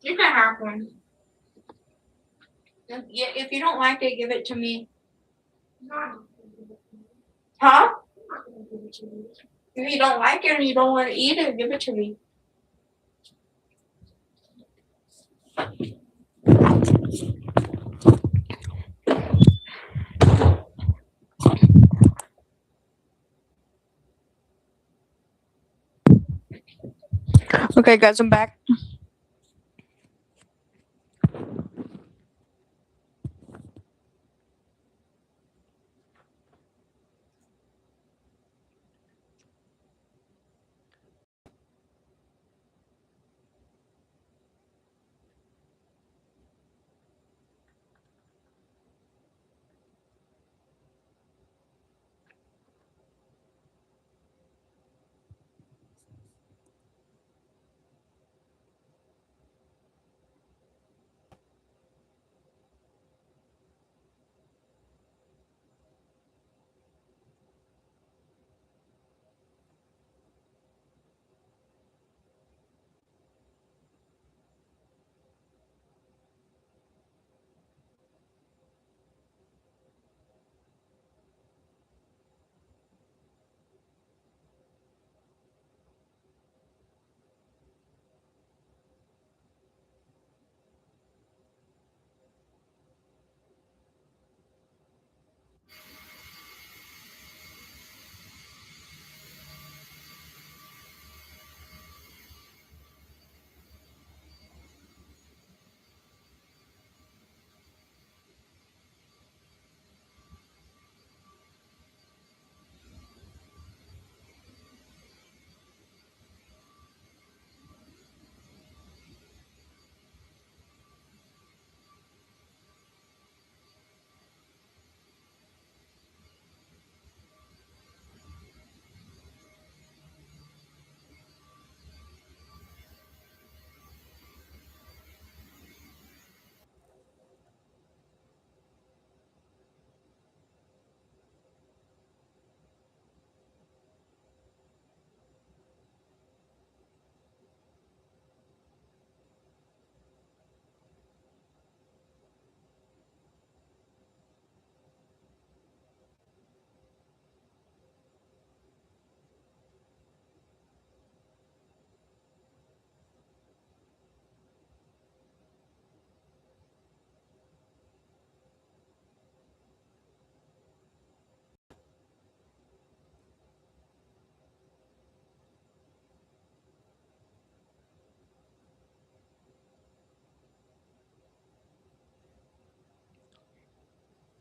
You can have one. If you don't like it, give it to me. Huh? If you don't like it and you don't want to eat it, give it to me. Okay, guys, I'm back.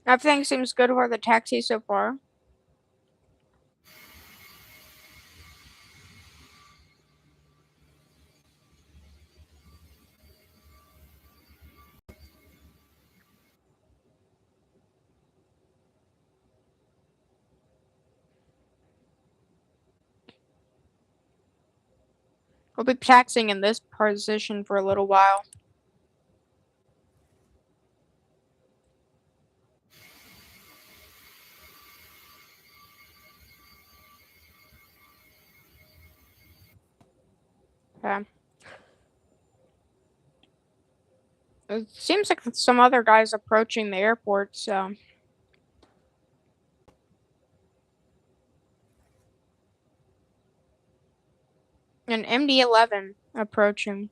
Everything seems good for the taxi so far. We'll be taxiing in this position for a little while. Okay. It seems like some other guys approaching the airport, so. An MD-11 approaching.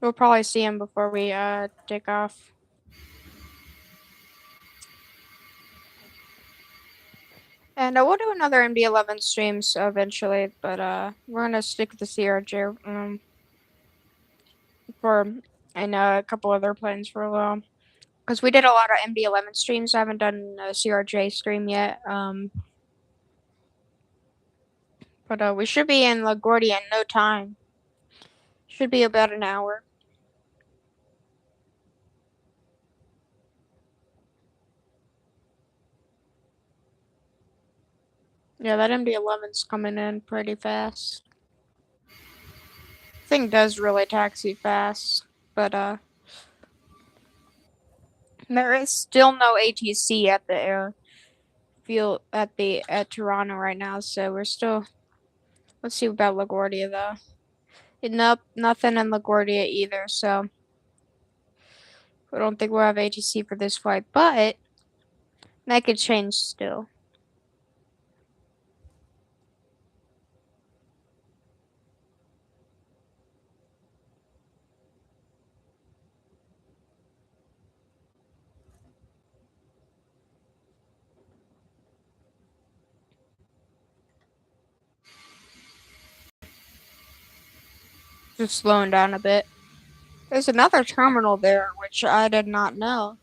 We'll probably see him before we take off. And we'll do another MD-11 streams eventually, but we're gonna stick with the CRJ for and a couple other planes for a while. Because we did a lot of MD-11 streams. I haven't done a CRJ stream yet. But we should be in LaGuardia in no time. Should be about an hour. Yeah, that MD-11's coming in pretty fast. Thing does really taxi fast, but there is still no ATC at the airfield at Toronto right now, so we're still. Let's see about LaGuardia though. Nope, nothing in LaGuardia either, so I don't think we'll have ATC for this flight, but that could change still. Just slowing down a bit. There's another terminal there, which I did not know.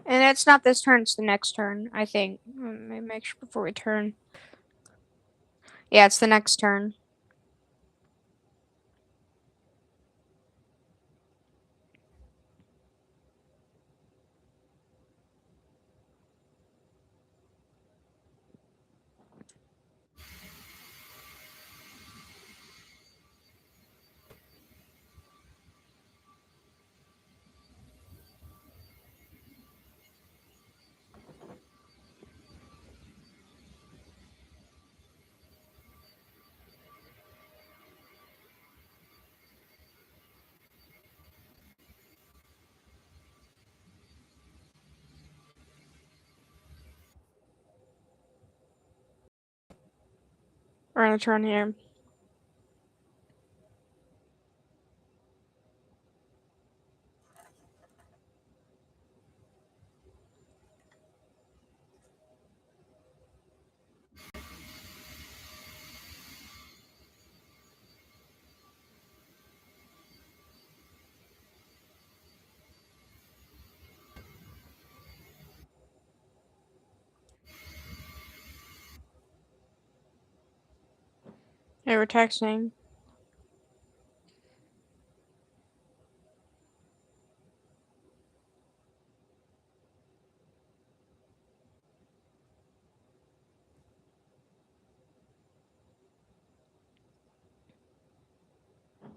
And it's not this turn, it's the next turn, I think. Let me make sure before we turn. Yeah, it's the next turn. We're gonna turn here. Hey, we're texting.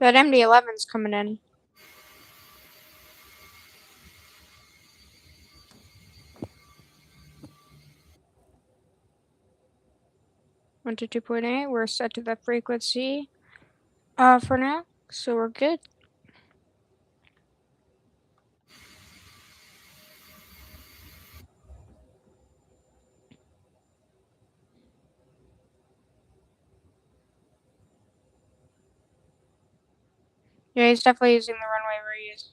That MD-11's coming in. Went to 2.8. We're set to that frequency for now, so we're good. Yeah, he's definitely using the runway where he is.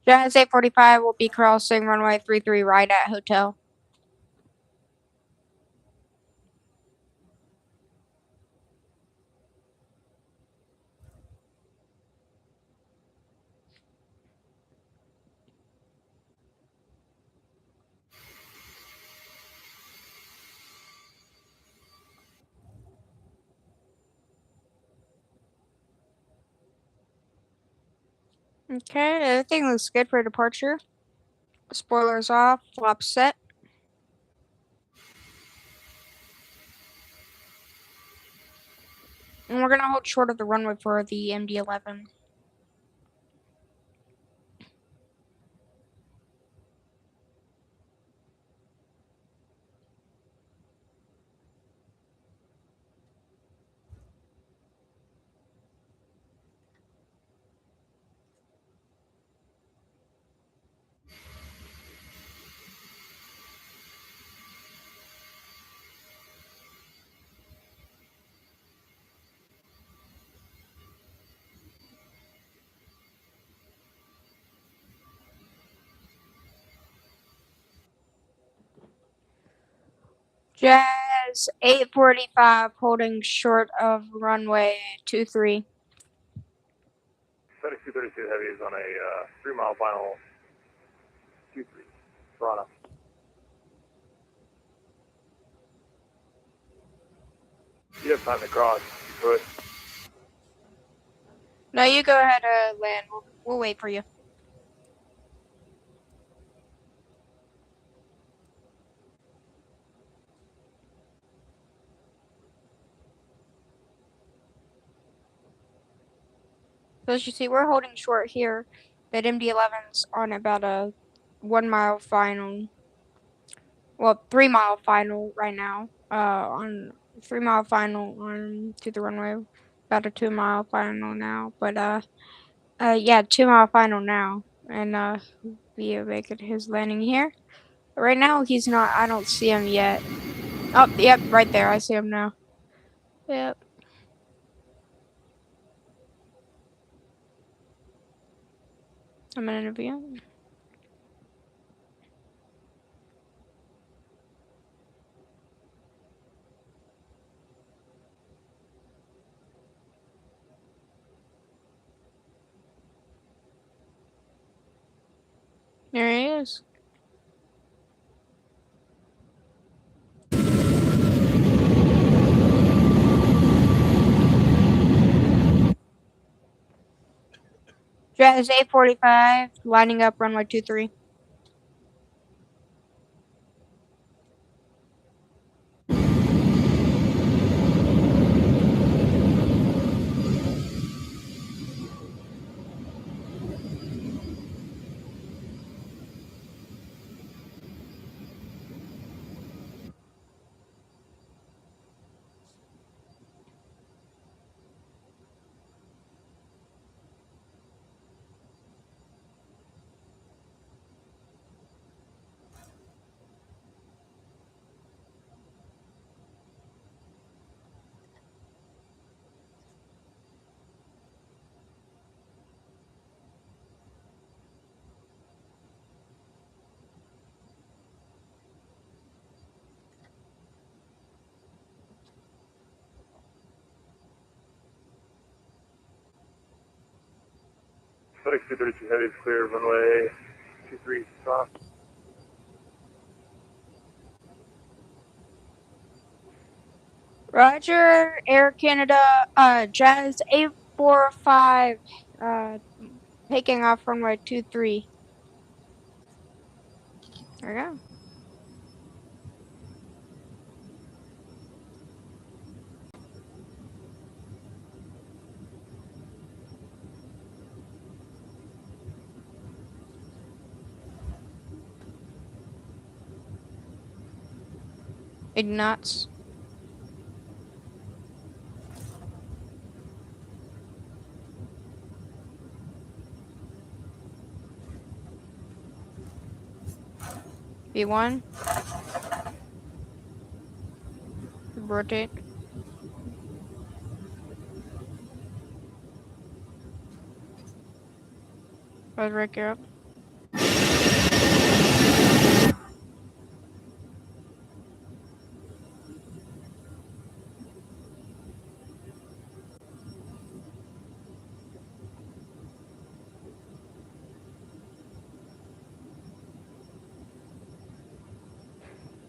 Jazz 845 will be crossing runway 33 right at hotel. Okay, everything looks good for departure. Spoilers off, flaps set. And we're gonna hold short of the runway for the MD-11. Jazz 845 holding short of runway 23. FedEx 232 Heavy is on a 3-mile final 23, Toronto. You have time to cross, you could. No, you go ahead, land. We'll wait for you. So as you see, we're holding short here. That MD-11's on about a 1 mile final. Well, 3 mile final right now. On 3 mile final on to the runway. About a 2 mile final now. But yeah, 2 mile final now. And we making his landing here. Right now he's not. I don't see him yet. Oh, yep, right there. I see him now. Yep. I'm gonna interview him. There he is. Jazz 845, lining up runway 23. FedEx 232 Heavy is clear, runway 23, Toronto. Roger, Air Canada, Jazz 845, taking off runway 23. There we go. Ignots. B1. Rotate. Let's break it up.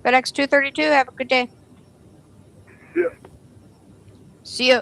FedEx 232, have a good day. Yeah. See ya.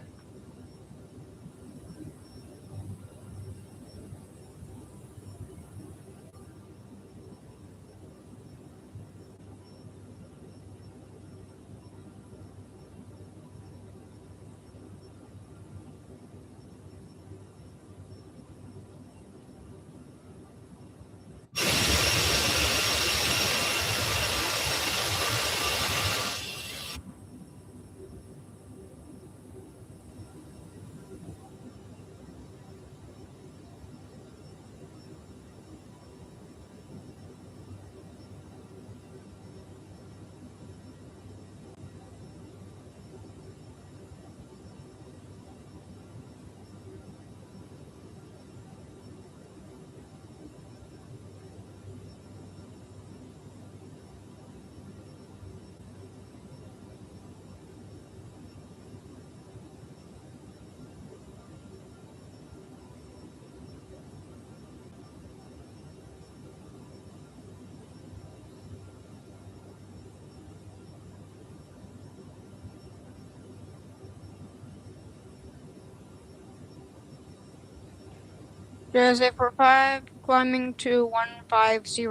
There's 845, climbing to 150.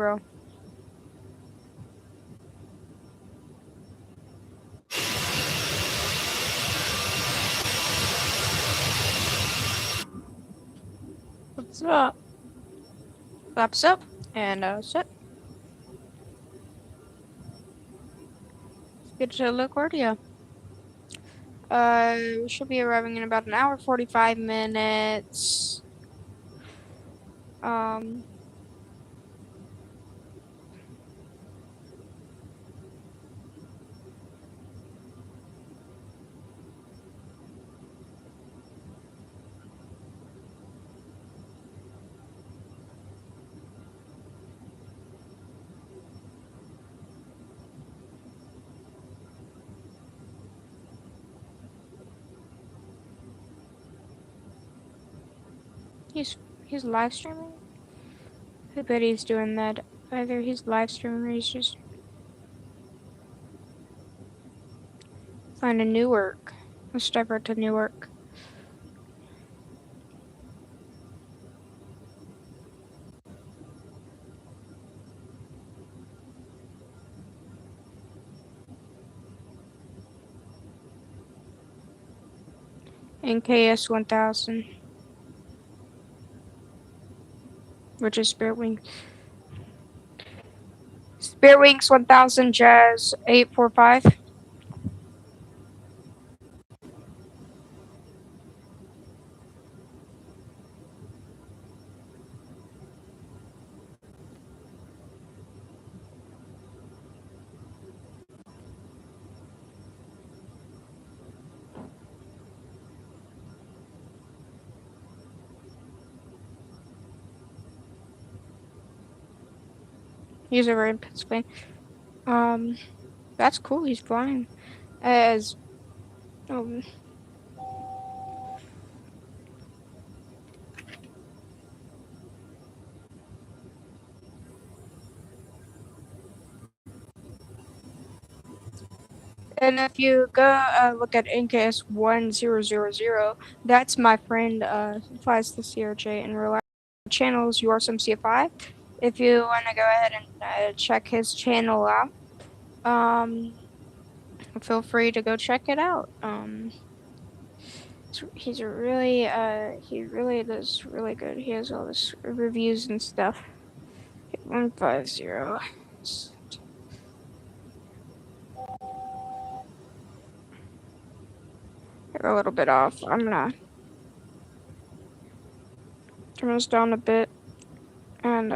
What's up? Flaps up, and set. Let's get to LaGuardia. We should be arriving in about an hour, 45 minutes. He's live streaming? I bet he's doing that. Either he's live streaming or he's just finding Newark. Let's divert to Newark. NKS 1000. Which is Spirit Wings. Spirit Wings 1000 Jazz 845. He's over in Pennsylvania. That's cool. He's flying as and if you go look at NKS 1000, that's my friend who flies the CRJ in real life. Channels URSM CFI. if you want to go ahead and check his channel out, feel free to go check it out. He's a really he really does really good. He has all this reviews and stuff. 150. A little bit off. I'm gonna turn this down a bit and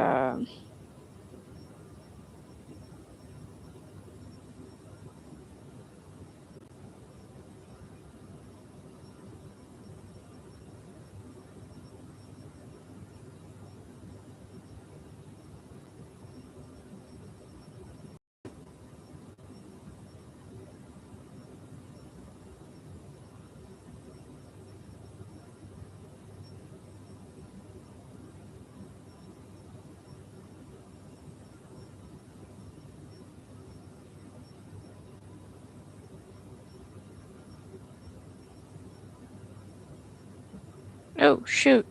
oh shoot.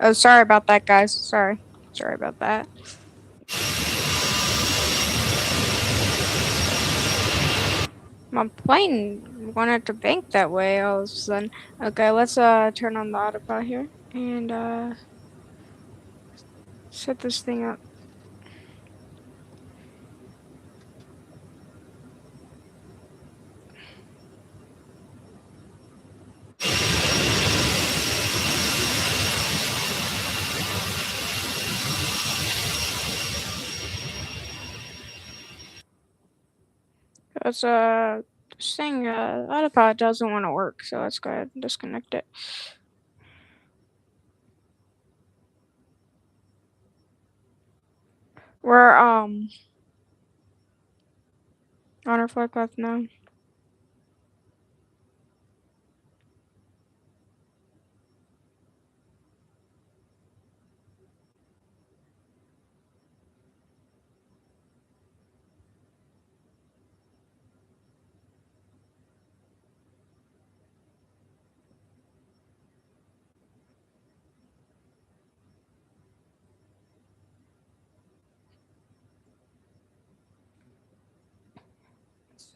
Oh, sorry about that, guys. Sorry about that. My plane wanted to bank that way all of a sudden. Okay, let's turn on the autopilot here and set this thing up. Let's this thing autopilot doesn't want to work, so let's go ahead and disconnect it. We're on our flight path now.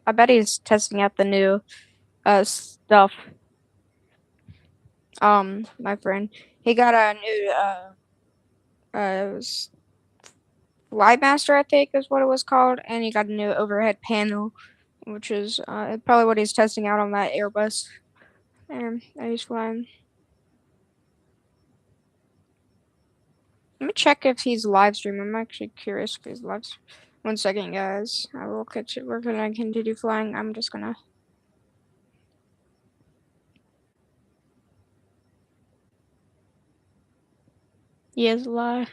I bet he's testing out the new stuff. My friend, he got a new it was Flymaster, I think is what it was called, and he got a new overhead panel, which is probably what he's testing out on that Airbus. And he's flying. Let me check if he's live streaming. I'm actually curious if he's live. 1 second, guys. I will catch it. We're gonna continue flying. I'm just gonna. He is live.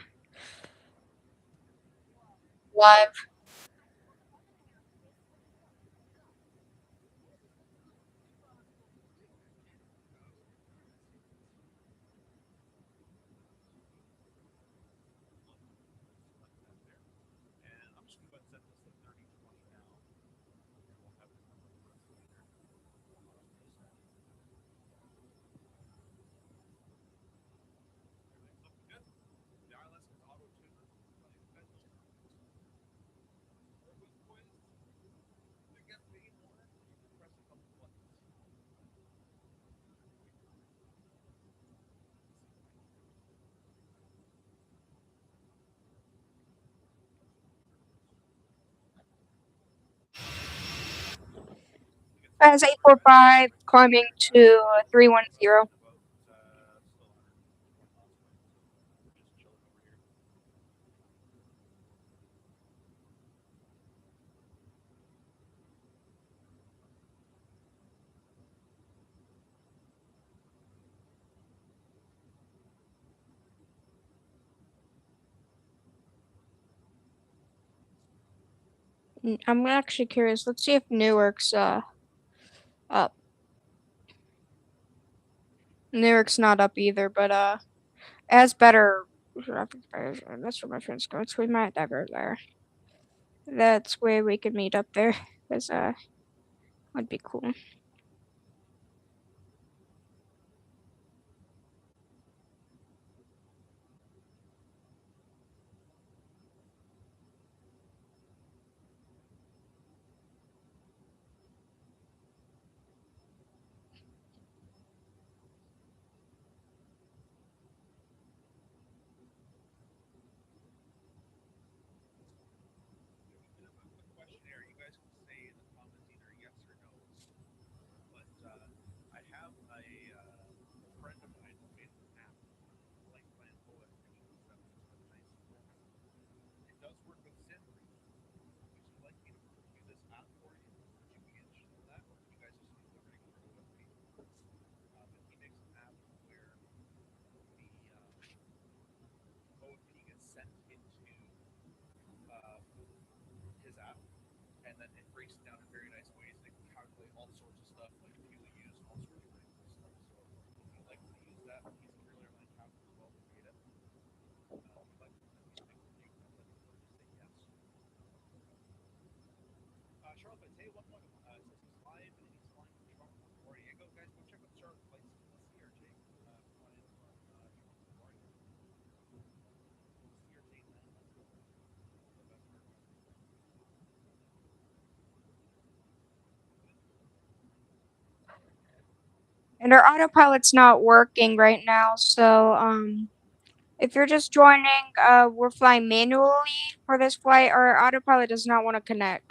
Live. As 845 climbing to 310. I'm actually curious. Let's see if Newark's up. Newark's not up either, but it has better traffic patterns. That's where my friends go, so we might divert there. That's where we could meet up there, cause would be cool. and then it breaks it down in very nice ways. They can calculate all sorts of stuff like fuel use and all sorts of really cool stuff. So if you'd like to use that, he's a real airline calculator as well for data. But I think you can let the just say yes. Charlotte flights, hey, welcome. It says he's live and he's flying from Toronto to Lauderdale. Guys, go check out the Charlotte flights. CRJ flying in from Toronto to Lauderdale. CRJ-900. The best aircraft. And our autopilot's not working right now, so if you're just joining, we're flying manually for this flight. Our autopilot does not want to connect.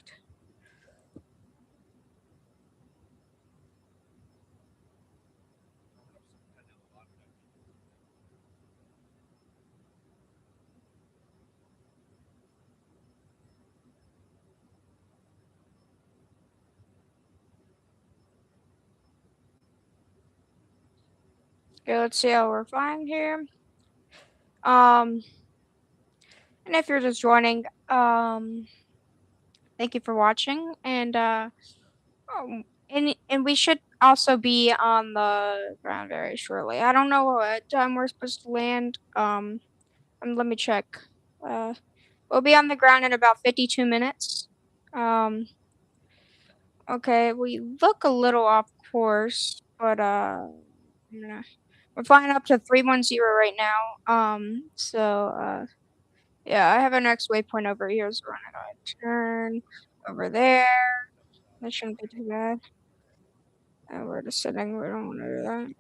Okay, let's see how we're flying here. And if you're just joining, thank you for watching, and and we should also be on the ground very shortly. I don't know what time we're supposed to land. Let me check. We'll be on the ground in about 52 minutes. Okay, we look a little off course, but we're flying up to 310 right now. Yeah, I have our next waypoint over here, so we're gonna turn over there. That shouldn't be too bad. We're just sitting, we don't wanna do that.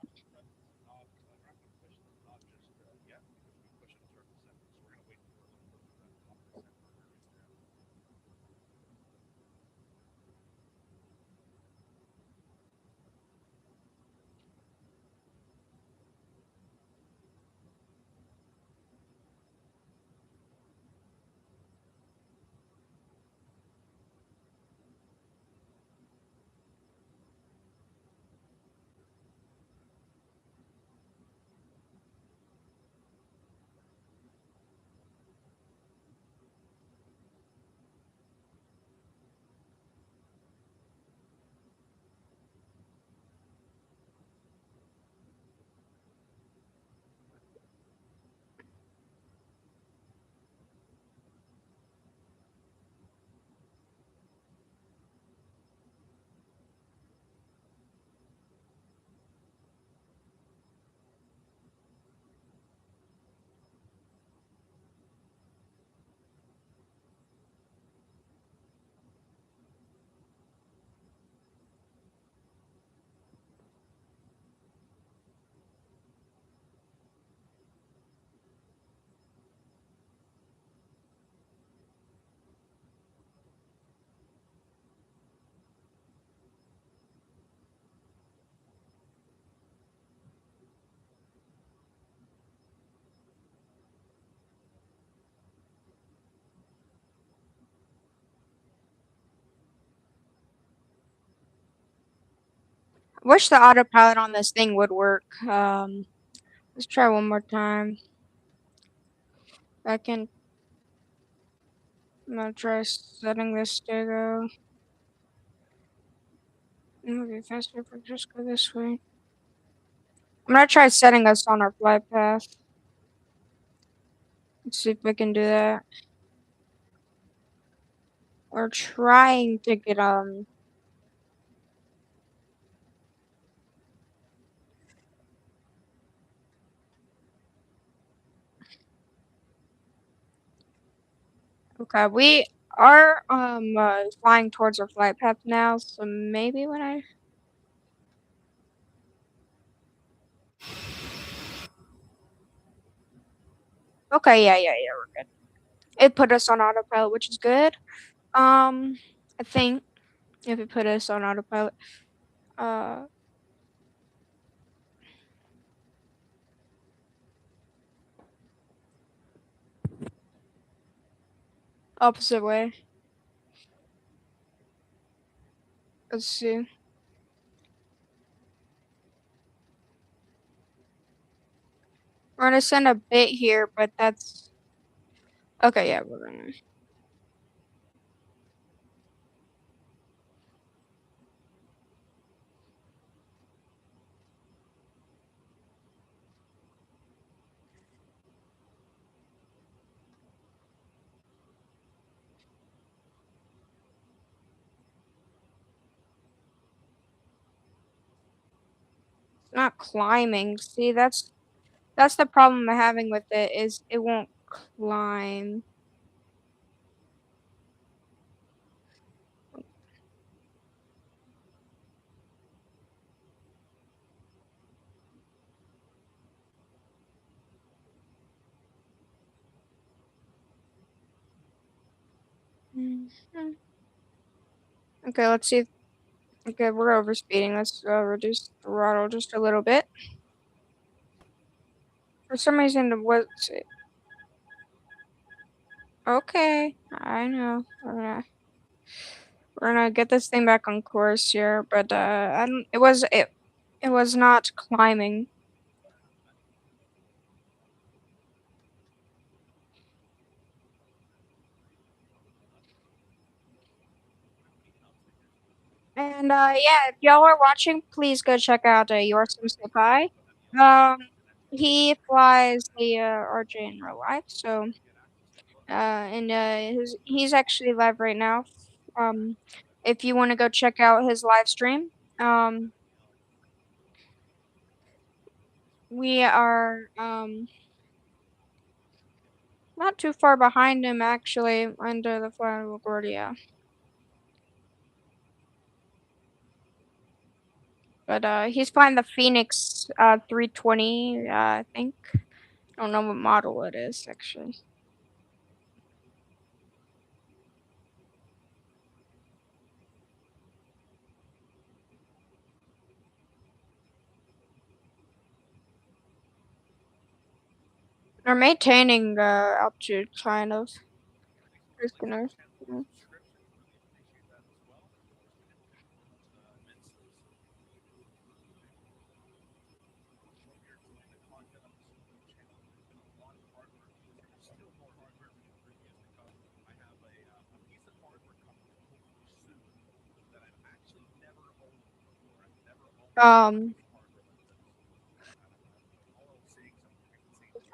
I wish the autopilot on this thing would work. Let's try one more time. I'm gonna try setting this to go. It would be faster if we just go this way. I'm gonna try setting us on our flight path. Let's see if we can do that. We're trying to get okay, we are flying towards our flight path now, so maybe when I okay, yeah, we're good. It put us on autopilot, which is good. I think if it put us on autopilot, opposite way. Let's see. We're gonna send a bit here, but that's okay. Yeah, we're gonna. not climbing. See, that's the problem I'm having with it, is it won't climb. Mhm. Okay, let's see. Okay, we're overspeeding. Let's reduce the throttle just a little bit. For some reason, what's it? Okay, I know. We're gonna get this thing back on course here, but I don't. It was not climbing. And yeah, if y'all are watching, please go check out your Senpai. Um, he flies the RJ in real life, so and he's actually live right now. Um, if you want to go check out his live stream, we are not too far behind him actually under the flag of LaGuardia. But he's flying the Phoenix 320, I think. I don't know what model it is actually. They're maintaining altitude kind of. Just gonna, yeah.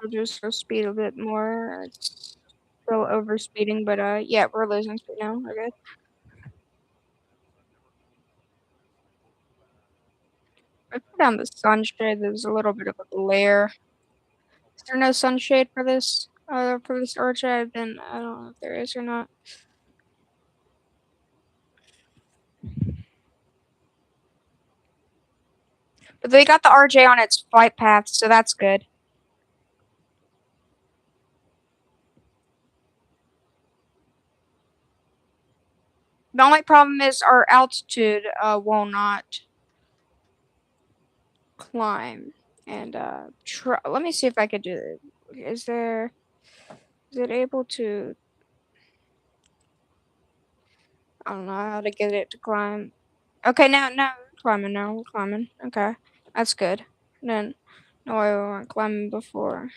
Reduce our speed a bit more. It's still over speeding, but yeah, we're losing speed now. Okay. I put down the sunshade. There's a little bit of a glare. Is there no sunshade for this? For this orchard? Then I don't know if there is or not. But they got the RJ on its flight path, so that's good. The only problem is our altitude will not climb. And let me see if I could do it. Is it able to? I don't know how to get it to climb. Okay, now we're climbing. Now we're climbing. Okay, that's good. Then no, I weren't climbing before.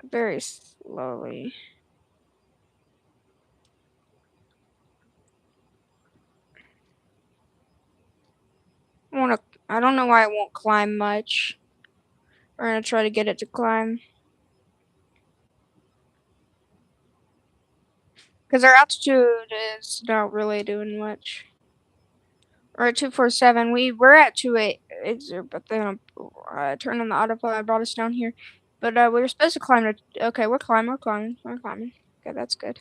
Very slowly. I don't know why it won't climb much. We're gonna try to get it to climb. Because our altitude is not really doing much. We're at 247. We're at 2880, but then turned on the autopilot, brought us down here. But we were supposed to climb to. Okay, we're climbing. Okay, that's good.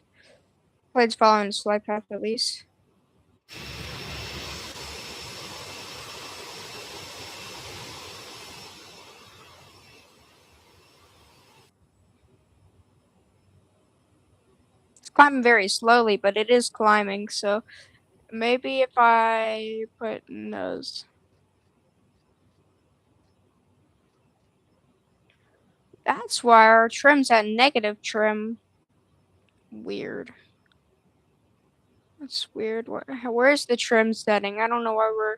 Plane's following its flight path at least. It's climbing very slowly, but it is climbing. So maybe if I put nose. That's why our trim's at negative trim. Weird. That's weird. Where's the trim setting? I don't know why we're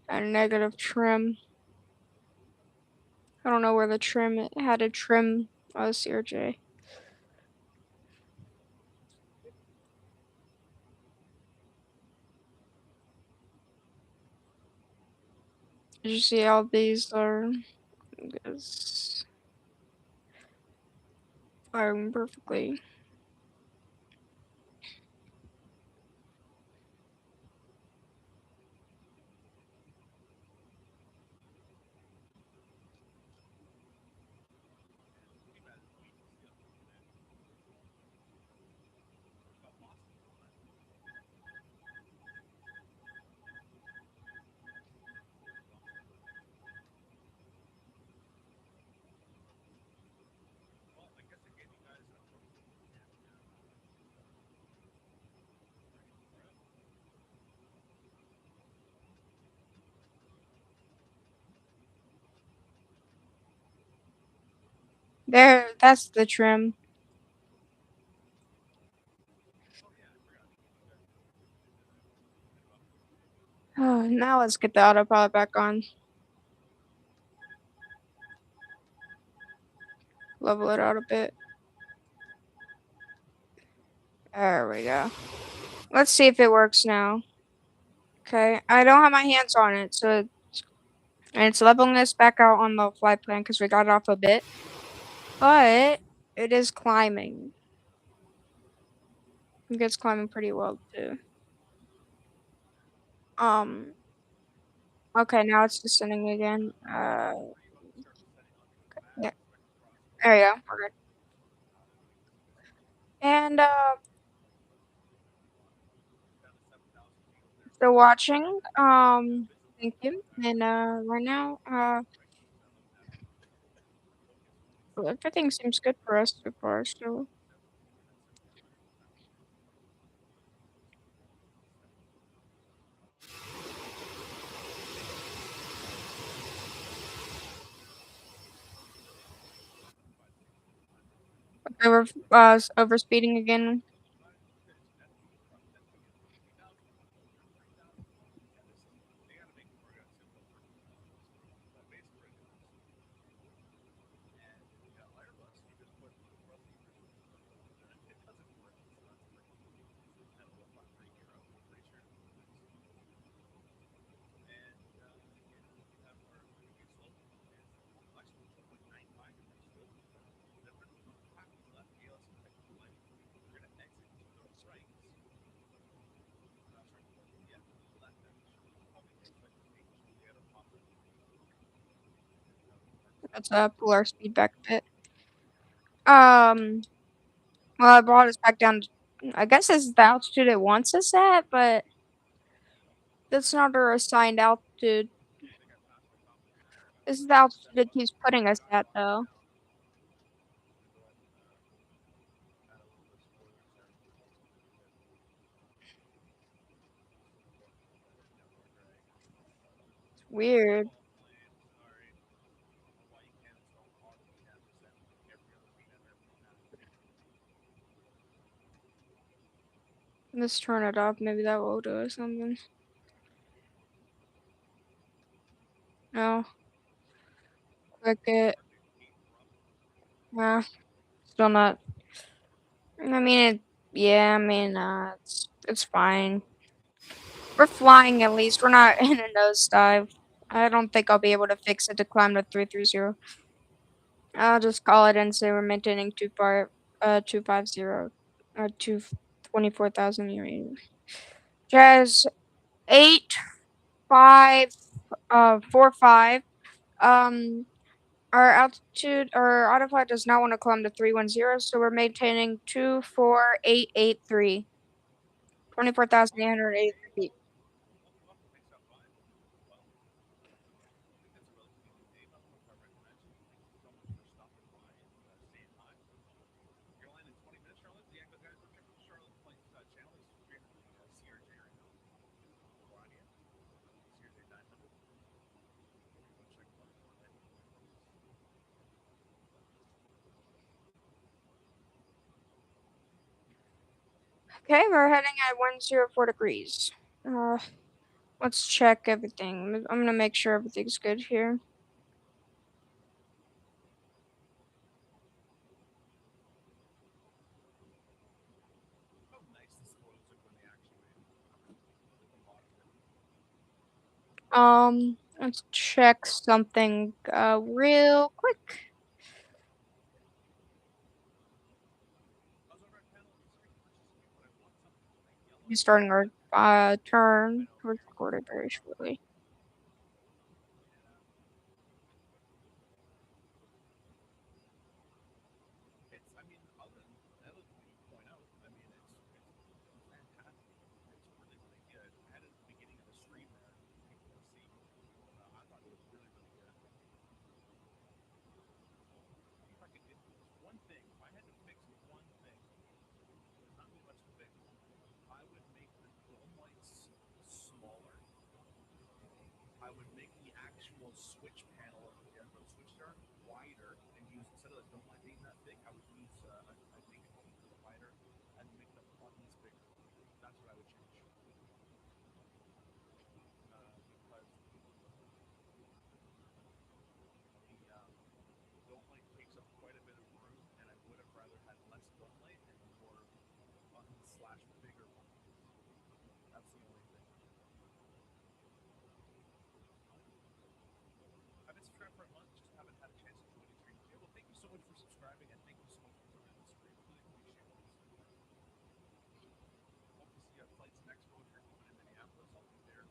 at negative trim. I don't know where the trim had a trim CRJ. As you see, all these are firing perfectly. There, that's the trim. Oh, now let's get the autopilot back on. Level it out a bit. There we go. Let's see if it works now. Okay, I don't have my hands on it, so it's leveling us back out on the flight plan because we got off a bit. But it is climbing. I think it's climbing pretty well too. Okay, now it's descending again. Yeah, there you go. We're good. And still watching. Thank you. And right now, everything seems good for us so far. So over speeding again. Let's pull our speed back a bit. Well, I brought us back down. I guess this is the altitude it wants us at, but that's not our assigned altitude. This is the altitude it keeps putting us at, though. It's weird. Let's turn it off. Maybe that will do or something. No. Click it. Nah. Still not. I mean, yeah, I mean, it's fine. We're flying at least. We're not in a nosedive. I don't think I'll be able to fix it to climb to 330. I'll just call it and say we're maintaining 250, 224,000 euros. Jazz 8545. Um, our altitude, our autopilot does not want to climb to 310, so we're maintaining 24883. 24,883 feet. Okay, we're heading at 104 degrees. Let's check everything. I'm gonna make sure everything's good here. Let's check something real quick. We're starting our turn. We're recorded very shortly. don't mind being that big, I would use a big divider and make the buttons bigger. That's what I would change. Because the dome light takes up quite a bit of room, and I would have rather had less dome light and more buttons slash bigger buttons. That's the only thing. I've been subscribed for a month, just haven't had a chance to join the stream. Okay, well, thank you so much for subscribing, and thank you so much for joining the stream. Really appreciate it. Hope to see you at Flights and Expo if you're coming in Minneapolis. I'll be there.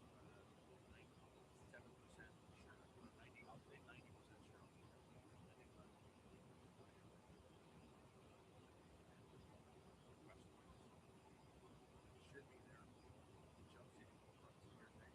97% sure, or 90. I'll say 90% sure I'll be there. Should be there. Chelsea, see your thing.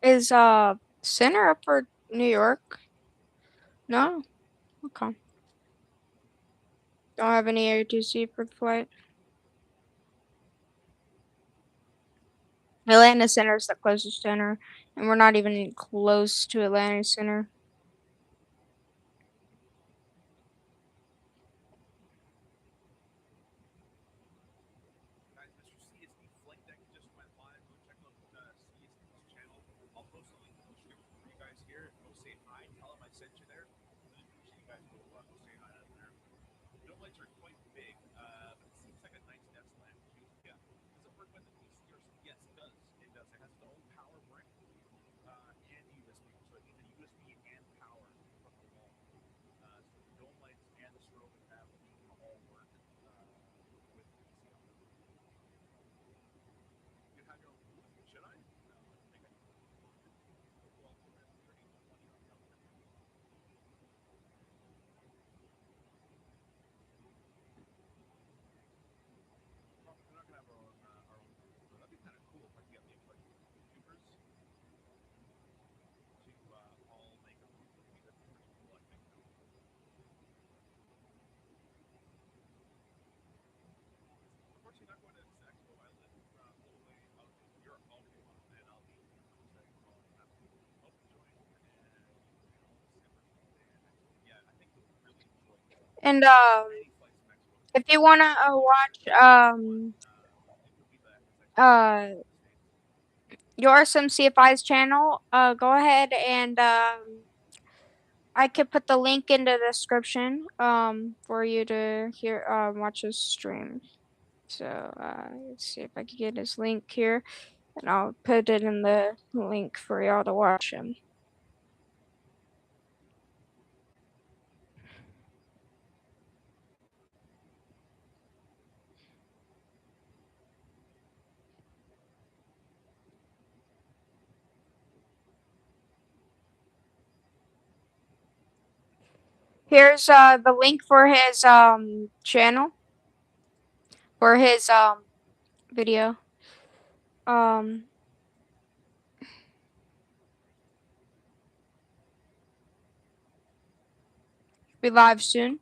Is Center up for New York? No? Okay. Don't have any ATC for the flight. Atlanta Center is the closest center, and we're not even close to Atlanta Center. Guys, Mr. Cyyz, the flight deck just went live. Go check out Cyyz's channel. I'll post a link in the description for you guys here. Go say hi. Tell him I sent you there. Really appreciate you guys go say hi out there. Dome lights are quite big, but it seems like a nice desk lamp too. Yeah. Does it work with the PC or yes, it does. It does. It has its own power brick and USB. So it needs a USB and power from the wall. So the dome lights and the strobe and tab can all work with the PC on. You have your own booth? Should I? No, I think I do. Well, we're at 30 to 20 on the other. Well, we're not gonna have our own booth, but that'd be kind of cool if I could get maybe like YouTubers to all make a booth with me. That'd be pretty cool, I think. Unfortunately, not going to this expo. I live a little way out in Europe. Okay, well, then I'll be excited to have to help join and yeah, I think you'll really enjoy And any flights from expo. if you wanna watch It would be the expo. your CFI's channel, go ahead and I could put the link in the description for you to hear watch his stream. So let's see if I can get his link here, and I'll put it in the link for y'all to watch him. Here's the link for his channel, for his video. Be live soon.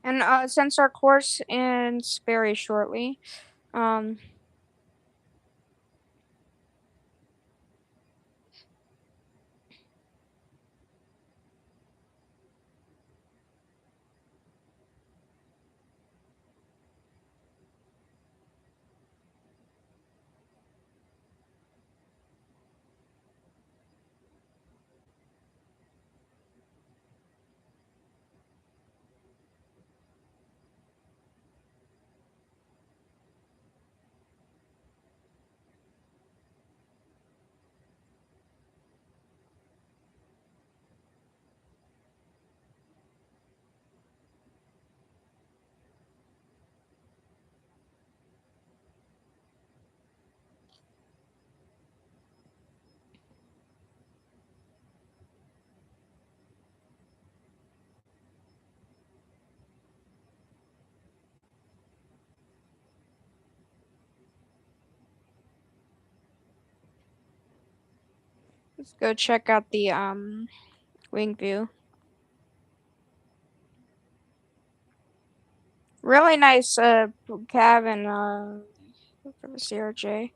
And since our course ends very shortly, let's go check out the wing view. Really nice cabin for the CRJ.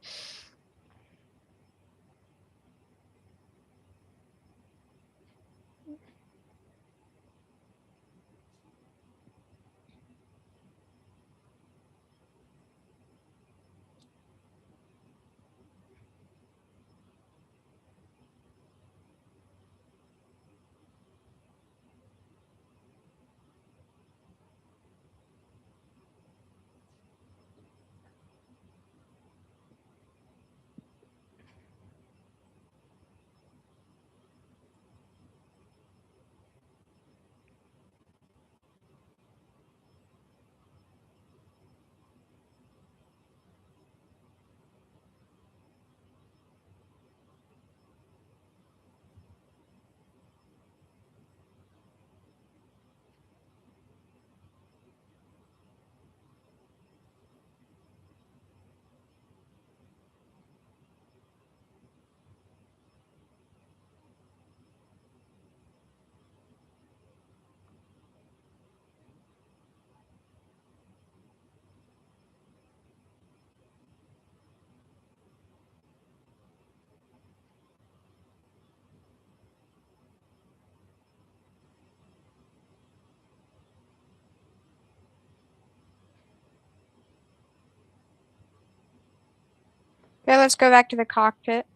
Okay, let's go back to the cockpit.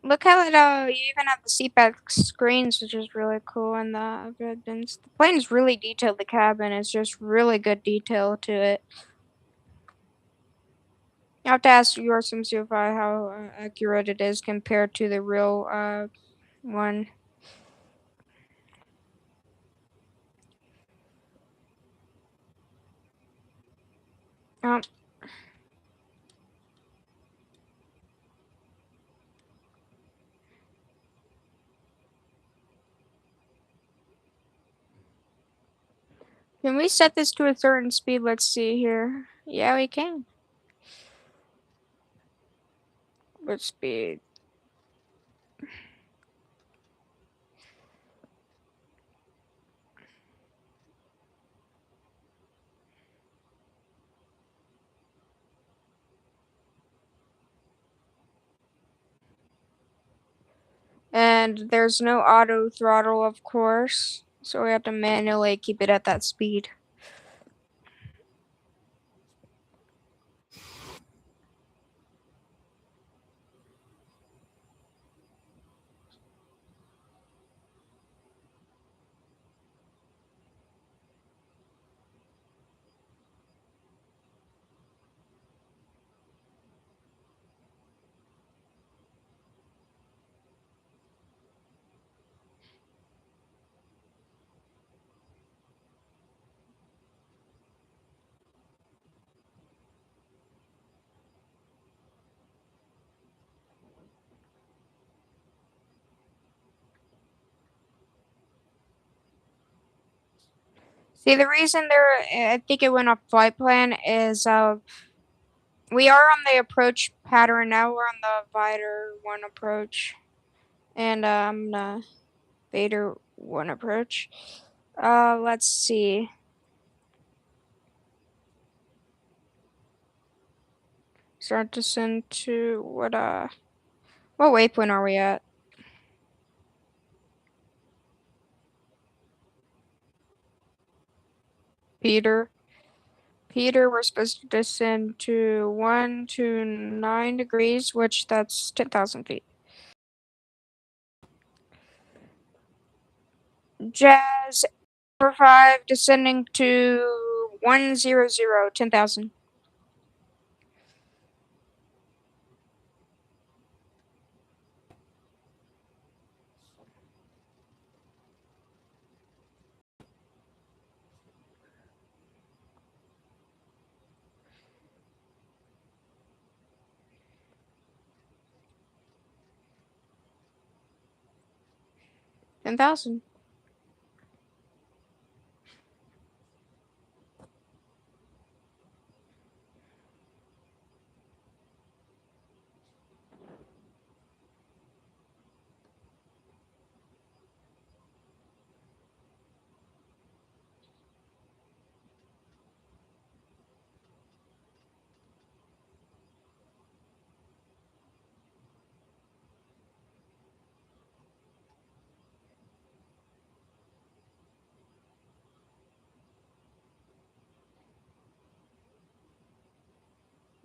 Look how you even have the seatback screens, which is really cool, and the plane is really detailed. The cabin is just really good detail to it. You have to ask your SimCFI how accurate it is compared to the real one. Um, can we set this to a certain speed? Let's see here. Yeah, we can. What speed? And there's no auto throttle, of course, so we have to manually keep it at that speed. See, the reason I think it went off flight plan is we are on the approach pattern now. We're on the Vader 1 approach, and the Vader 1 approach. Let's see. Start descend to what waypoint are we at? Peter. Peter, we're supposed to descend to 129 degrees, which that's 10,000 feet. Jazz, 5 descending to 100, 10,000. $10,000.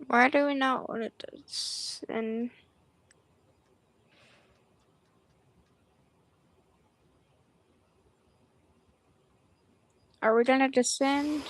Why do we not want it to descend? Are we gonna descend?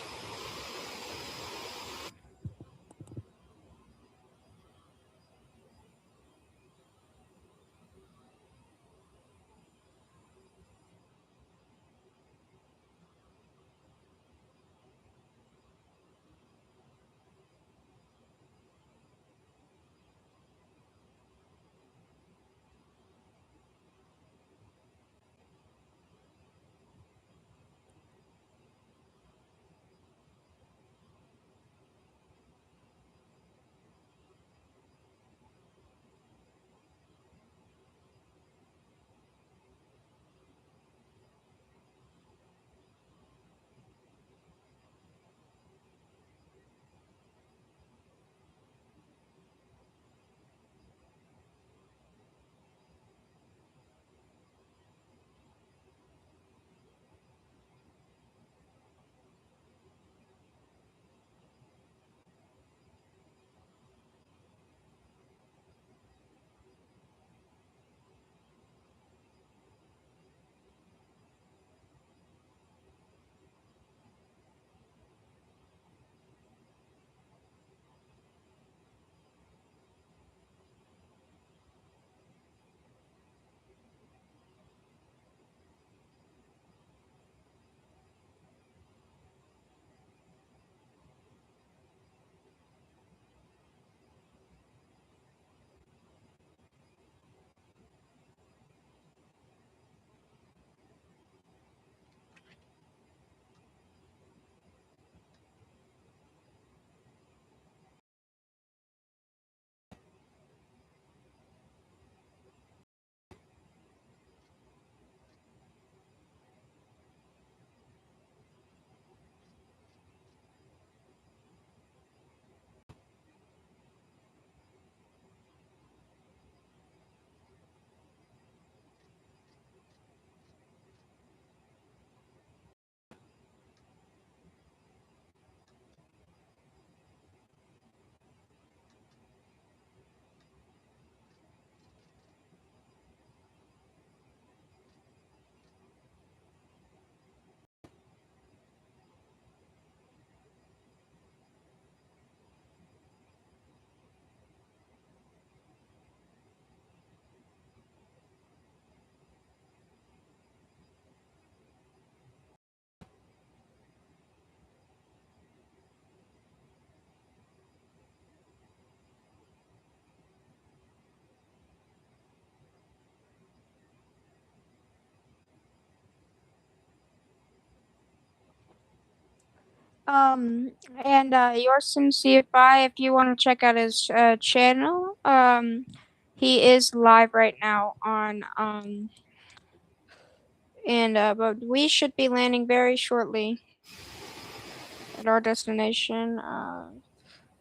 And your CFI, if you want to check out his channel, he is live right now on but we should be landing very shortly at our destination.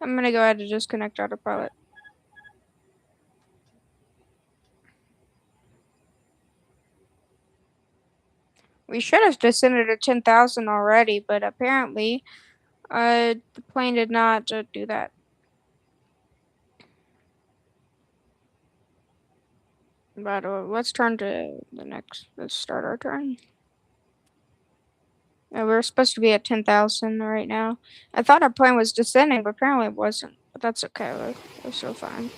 I'm gonna go ahead and disconnect autopilot. We should have descended to 10,000 already, but apparently, the plane did not do that. But let's turn to the next. Let's start our turn. We're supposed to be at 10,000 right now. I thought our plane was descending, but apparently it wasn't. But that's okay. We're still fine.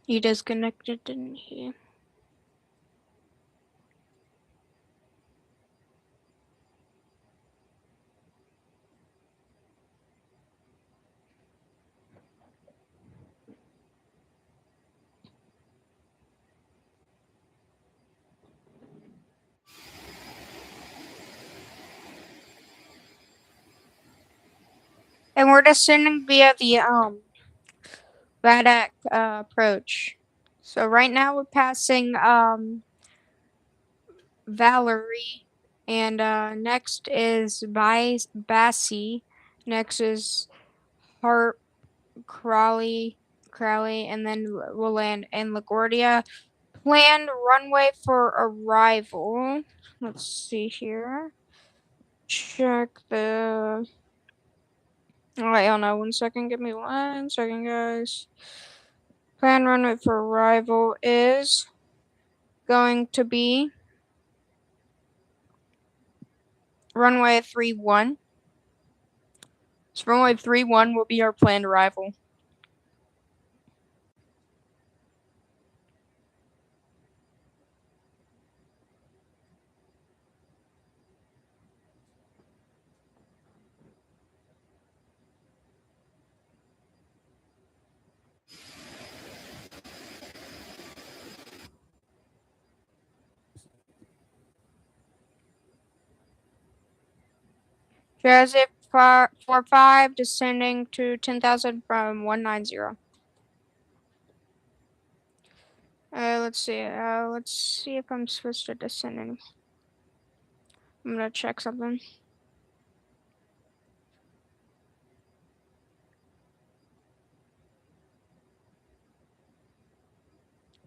He disconnected, didn't he? And we're descending via the Vadak approach. So right now we're passing Valerie, and next is Bassie. Next is Hart Crowley, and then we'll land in LaGuardia. Planned runway for arrival. Let's see here. Check the. Alright, hold on 1 second. Give me 1 second, guys. Planned runway for arrival is going to be runway 31. So runway 31 will be our planned arrival. CRJ-900 descending to 10,000 from 190. Let's see. Let's see if I'm supposed to descend any. I'm gonna check something.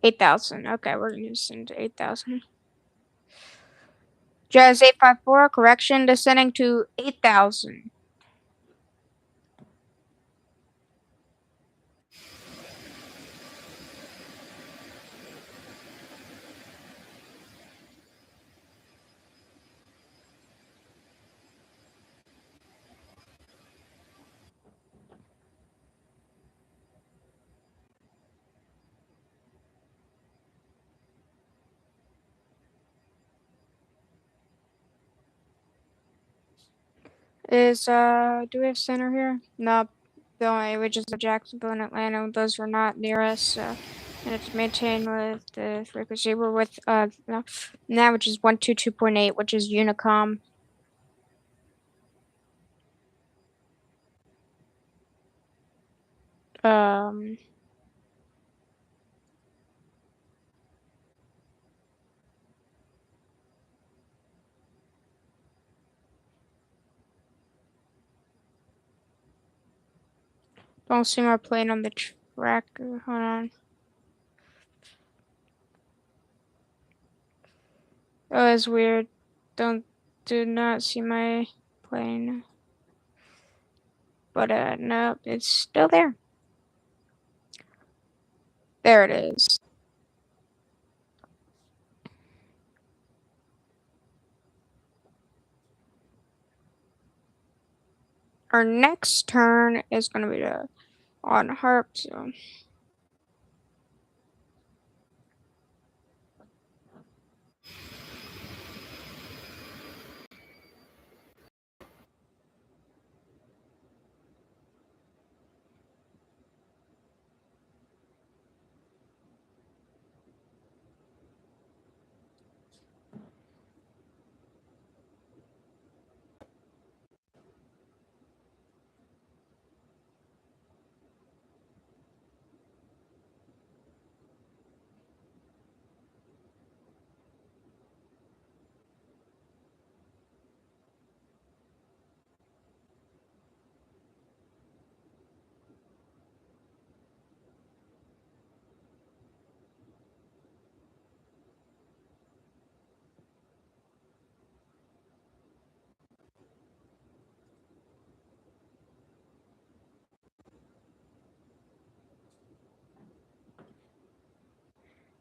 $8,000. Okay, we're gonna descend to 8,000. Jazz 854, correction, descending to 8,000. Do we have center here? No, the only which is Jacksonville and Atlanta. Those were not near us. And it's maintained with the frequency. We're with now, which is 122.8, which is Unicom. Don't see my plane on the track. Hold on. Oh, it's weird. Do not see my plane. But no, it's still there. There it is. Our next turn is gonna be on Harp, so.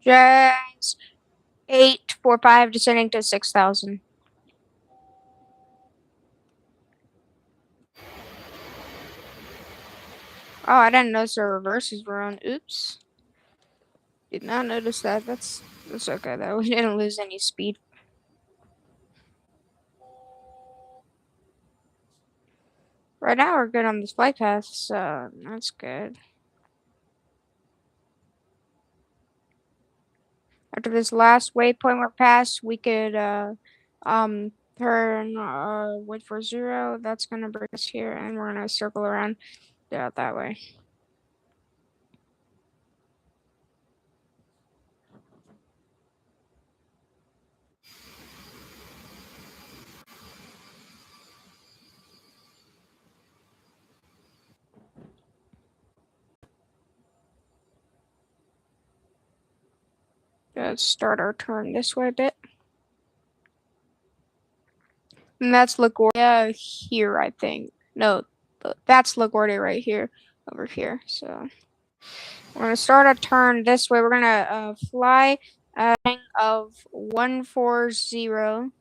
Jazz 845 descending to 6,000. Oh, I didn't notice the reverses were on. Oops. Did not notice that. That's okay though. We didn't lose any speed. Right now we're good on this flight path, so that's good. After this last waypoint we're past, we could turn wait for 0. That's gonna bring us here, and we're gonna circle around out that way. Let's start our turn this way a bit. And that's LaGuardia here, I think. No, that's LaGuardia right here, over here. So we're gonna start a turn this way. We're gonna fly of 140.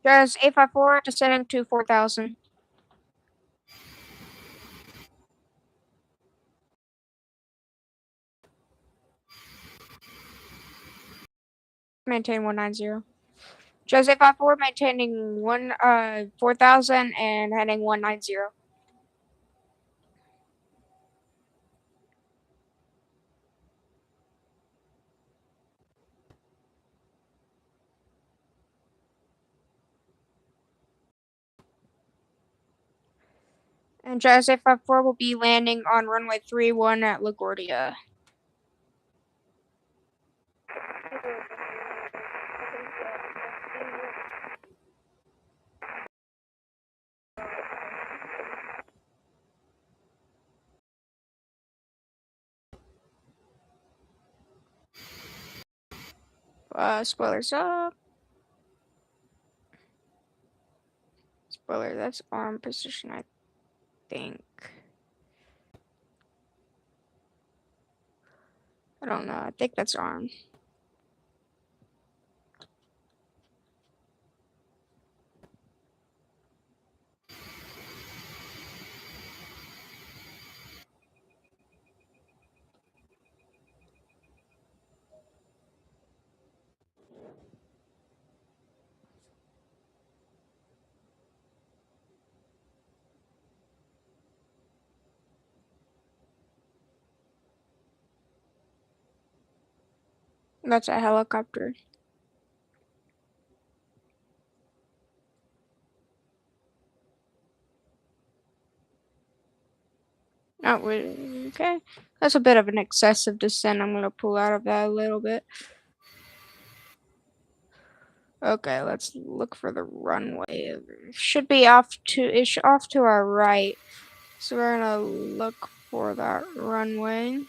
Jazz 854 descending to 4,000. Maintain 190. Jazz 854 maintaining 4,000 and heading 190. And Jazz 854 will be landing on runway 31 at LaGuardia. Spoilers up. Spoiler, that's arm position, I think. I don't know. I think that's arm. That's a helicopter. Oh, okay. That's a bit of an excessive descent. I'm gonna pull out of that a little bit. Okay, let's look for the runway. It should be off to our right. So we're gonna look for that runway.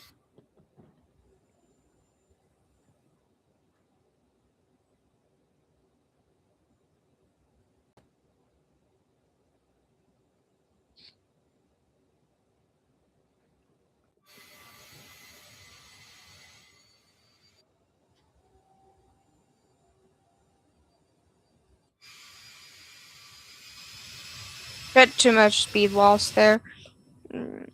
Bit too much speed loss there. Let's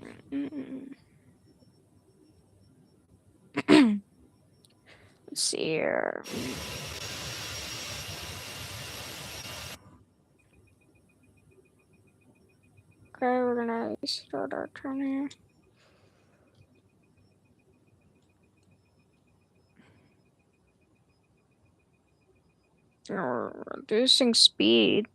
see here. Okay, we're gonna start our turn here. We're reducing speed.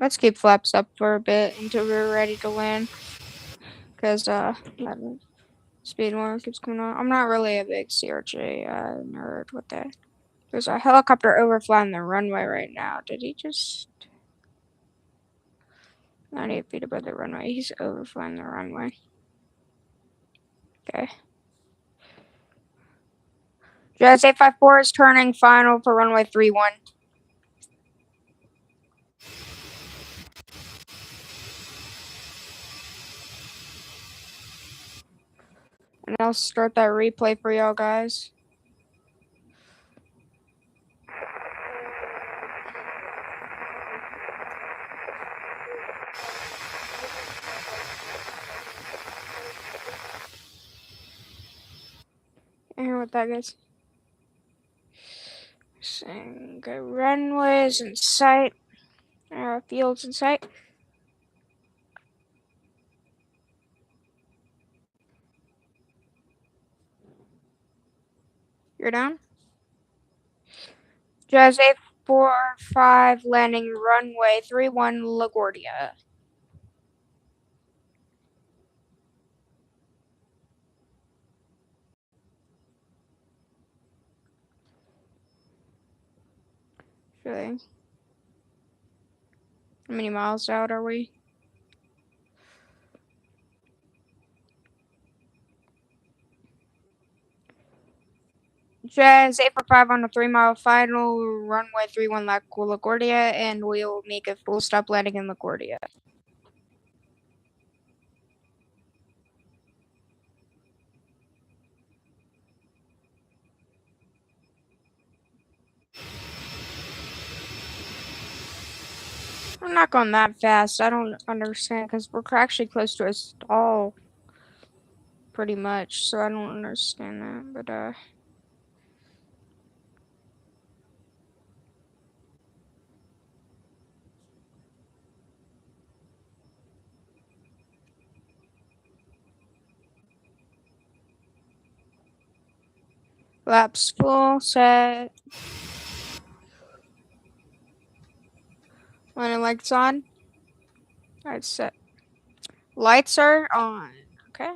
Let's keep flaps up for a bit until we're ready to land. Because, speed one keeps coming on. I'm not really a big CRJ nerd with that. There's a helicopter overflying the runway right now. Did he just... 98 feet above the runway. He's overflying the runway. Okay. Jazz 854 is turning final for runway 31. And I'll start that replay for y'all guys. And here what that is. Saying good runways in sight. Fields in sight. You're down. Jazz 845 landing runway 31 LaGuardia. Really? How many miles out are we? Cyyz 845 on a 3-mile final, runway 31 LaGuardia, and we'll make a full stop landing in LaGuardia. I'm not going that fast. I don't understand because we're actually close to a stall, pretty much. So I don't understand that. But laps full, set. When the lights on, alright, set. Lights are on. Okay.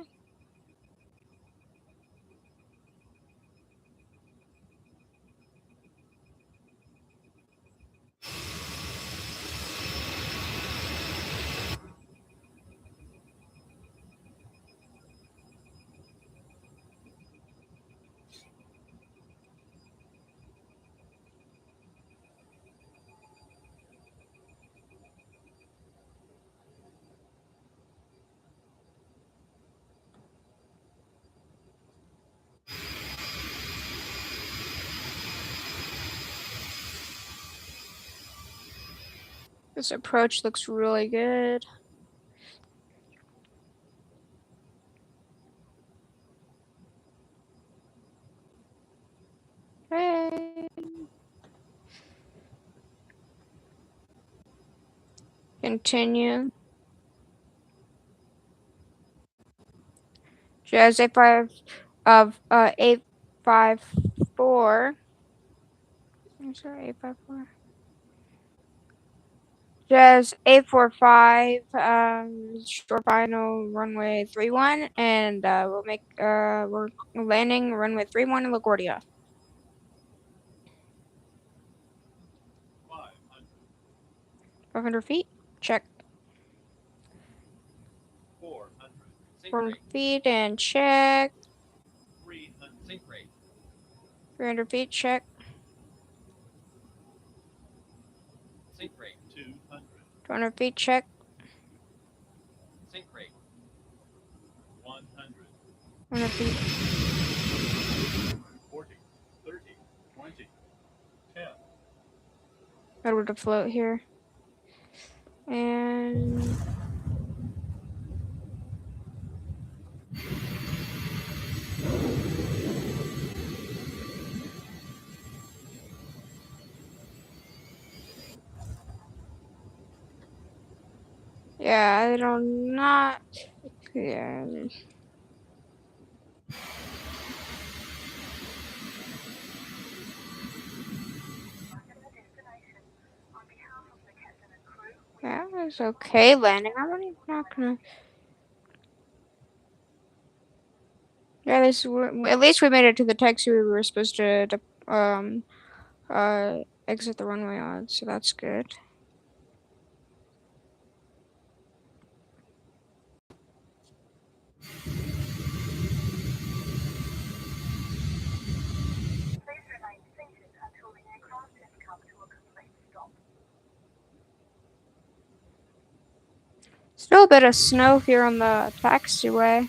This approach looks really good. Hey. Continue. Cyyz 854. I'm sorry, 854. Cyyz 845, short final runway 31, and we're landing runway 31 in LaGuardia. 500. 500 feet, check. 400. Sink 400 rate. feet and check. 300. Sink rate. 300 feet, check. Sink rate. 200. 200 feet, check. Sink rate. 100. 100 feet. 40. 30. 20. 10. Over to float here. And yeah, I don't not. Yeah. That was okay landing. I'm really not gonna. Yeah, at least we made it to the taxi we were supposed to exit the runway on, so that's good. Please remain seated until the aircraft has come to a complete stop. Still a bit of snow here on the taxiway.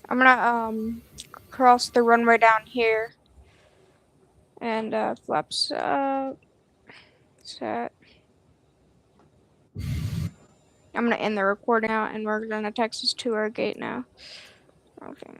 I'm gonna cross the runway down here and flaps up. Set. I'm gonna end the recording out and we're gonna Texas to our gate now. Okay.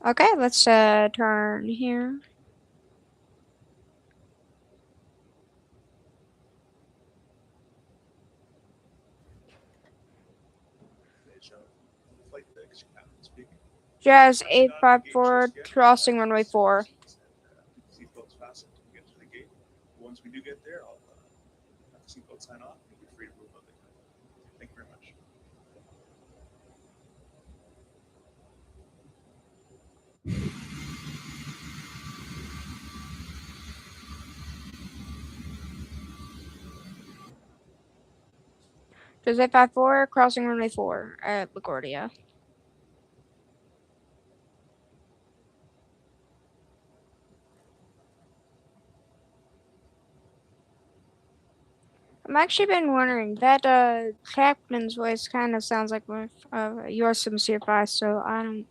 Okay, let's turn here. Flight decks, captain speaking. Cyyz 854 crossing runway 4. Seatbelts fastened. Get to the gate. pilot sign off, you'll be free to move out the cockpit. Thank you very much. Jose 54, crossing runway 4 at LaGuardia. I've actually been wondering, that captain's voice kind of sounds like yours from CFI, so I don't,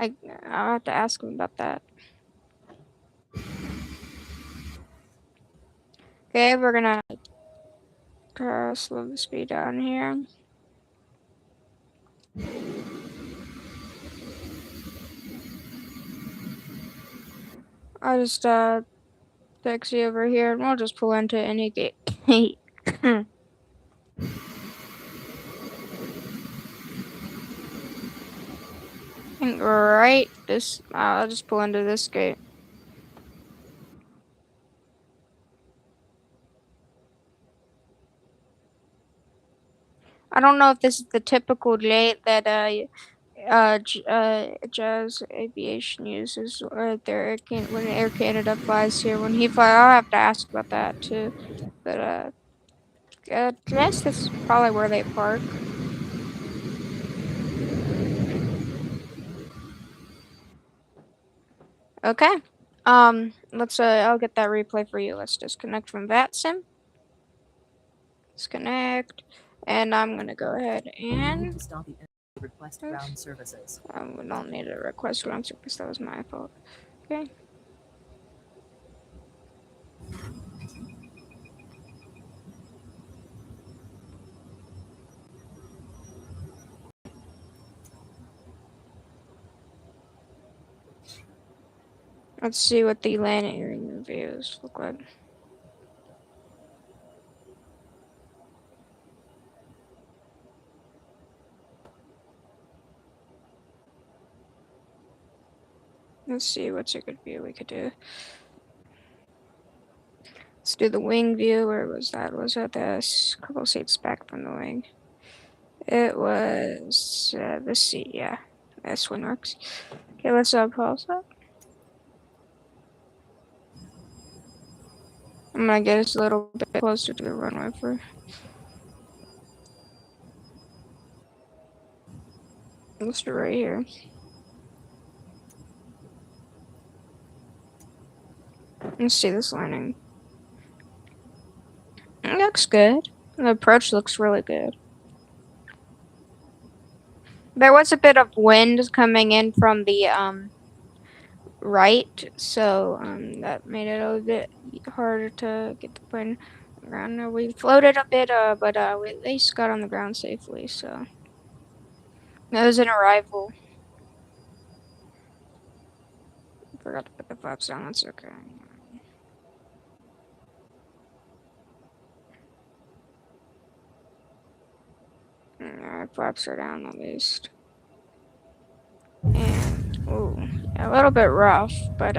I'll have to ask him about that. Okay, we're gonna slow the speed down here. I'll just taxi over here and we'll just pull into any gate. Right, I'll just pull into this gate. I don't know if this is the typical gate that Cyyz Aviation uses, or when Air Canada flies here. When he flies, I'll have to ask about that too. But I guess this is probably where they park. Okay. Let's I'll get that replay for you. Let's disconnect from VATSIM. Disconnect, and I'm gonna go ahead and Stop the request ground services. we don't need a request ground service. That was my fault. Okay. Let's see what the landing reviews look like. Let's see what's a good view we could do. Let's do the wing view. Where was that? Was that this couple seats back from the wing? It was this seat, yeah. This one works. Okay, let's pause that. I'm gonna get us a little bit closer to the runway for. Let's do right here. Let's see this landing. It looks good. The approach looks really good. There was a bit of wind coming in from the right, so that made it a little bit harder to get the plane on the ground. We floated a bit, but we at least got on the ground safely. So that was an arrival. Forgot to put the flaps down. That's okay. Alright, flaps are down at least. And ooh, a little bit rough, but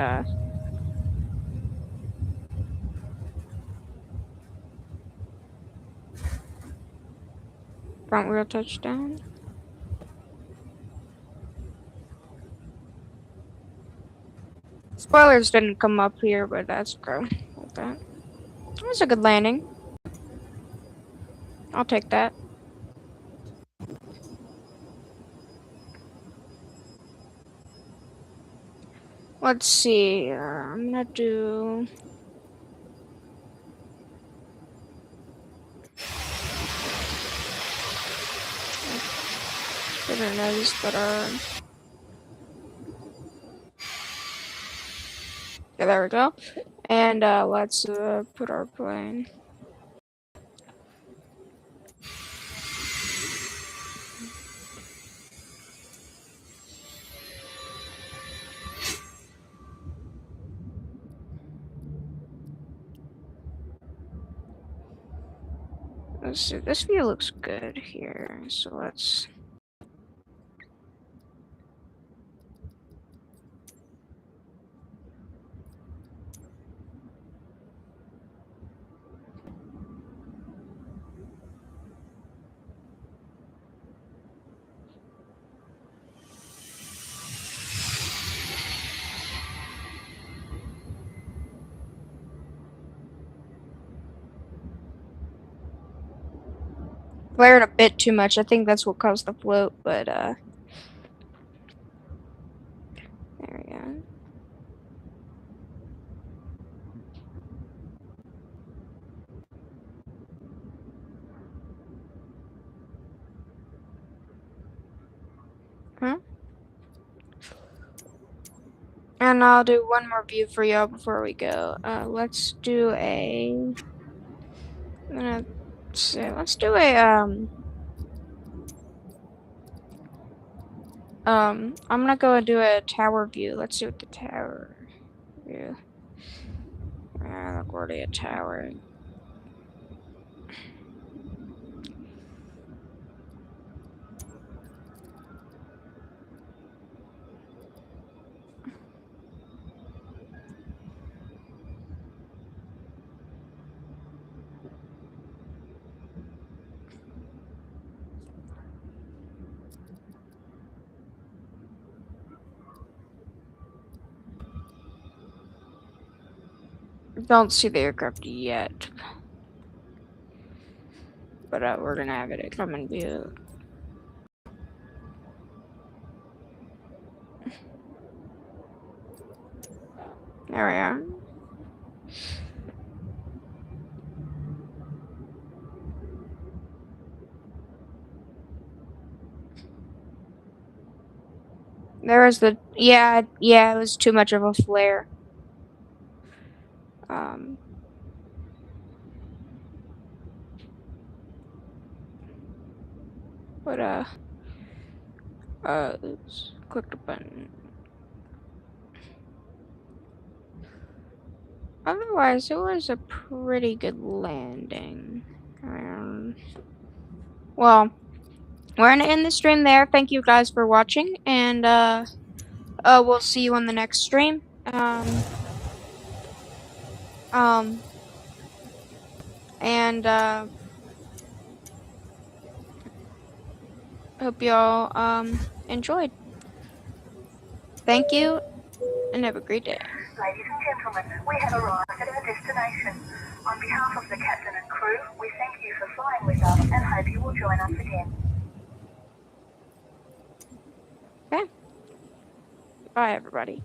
front wheel touchdown. Spoilers didn't come up here, but that's okay. Like that. That was a good landing. I'll take that. Let's see. I'm gonna do. Better nose, but yeah, there we go. And let's put our plane. Let's see. This view looks good here. So let's. flaring a bit too much. I think that's what caused the float, but there we go. Huh? And I'll do one more view for y'all before we go. Let's do a. I'm gonna say, let's do a I'm gonna go and do a tower view. Let's do the tower view. LaGuardia Tower. Don't see the aircraft yet, but we're gonna have it come in view. There we are. There was the yeah, it was too much of a flare. But let's click the button. Otherwise, it was a pretty good landing. Well, we're gonna end the stream there. Thank you guys for watching, and we'll see you on the next stream. And hope y'all enjoyed. Thank you, and have a great day. Ladies and gentlemen, we have arrived at our destination. On behalf of the captain and crew, we thank you for flying with us and hope you will join us again. Okay. Bye, everybody.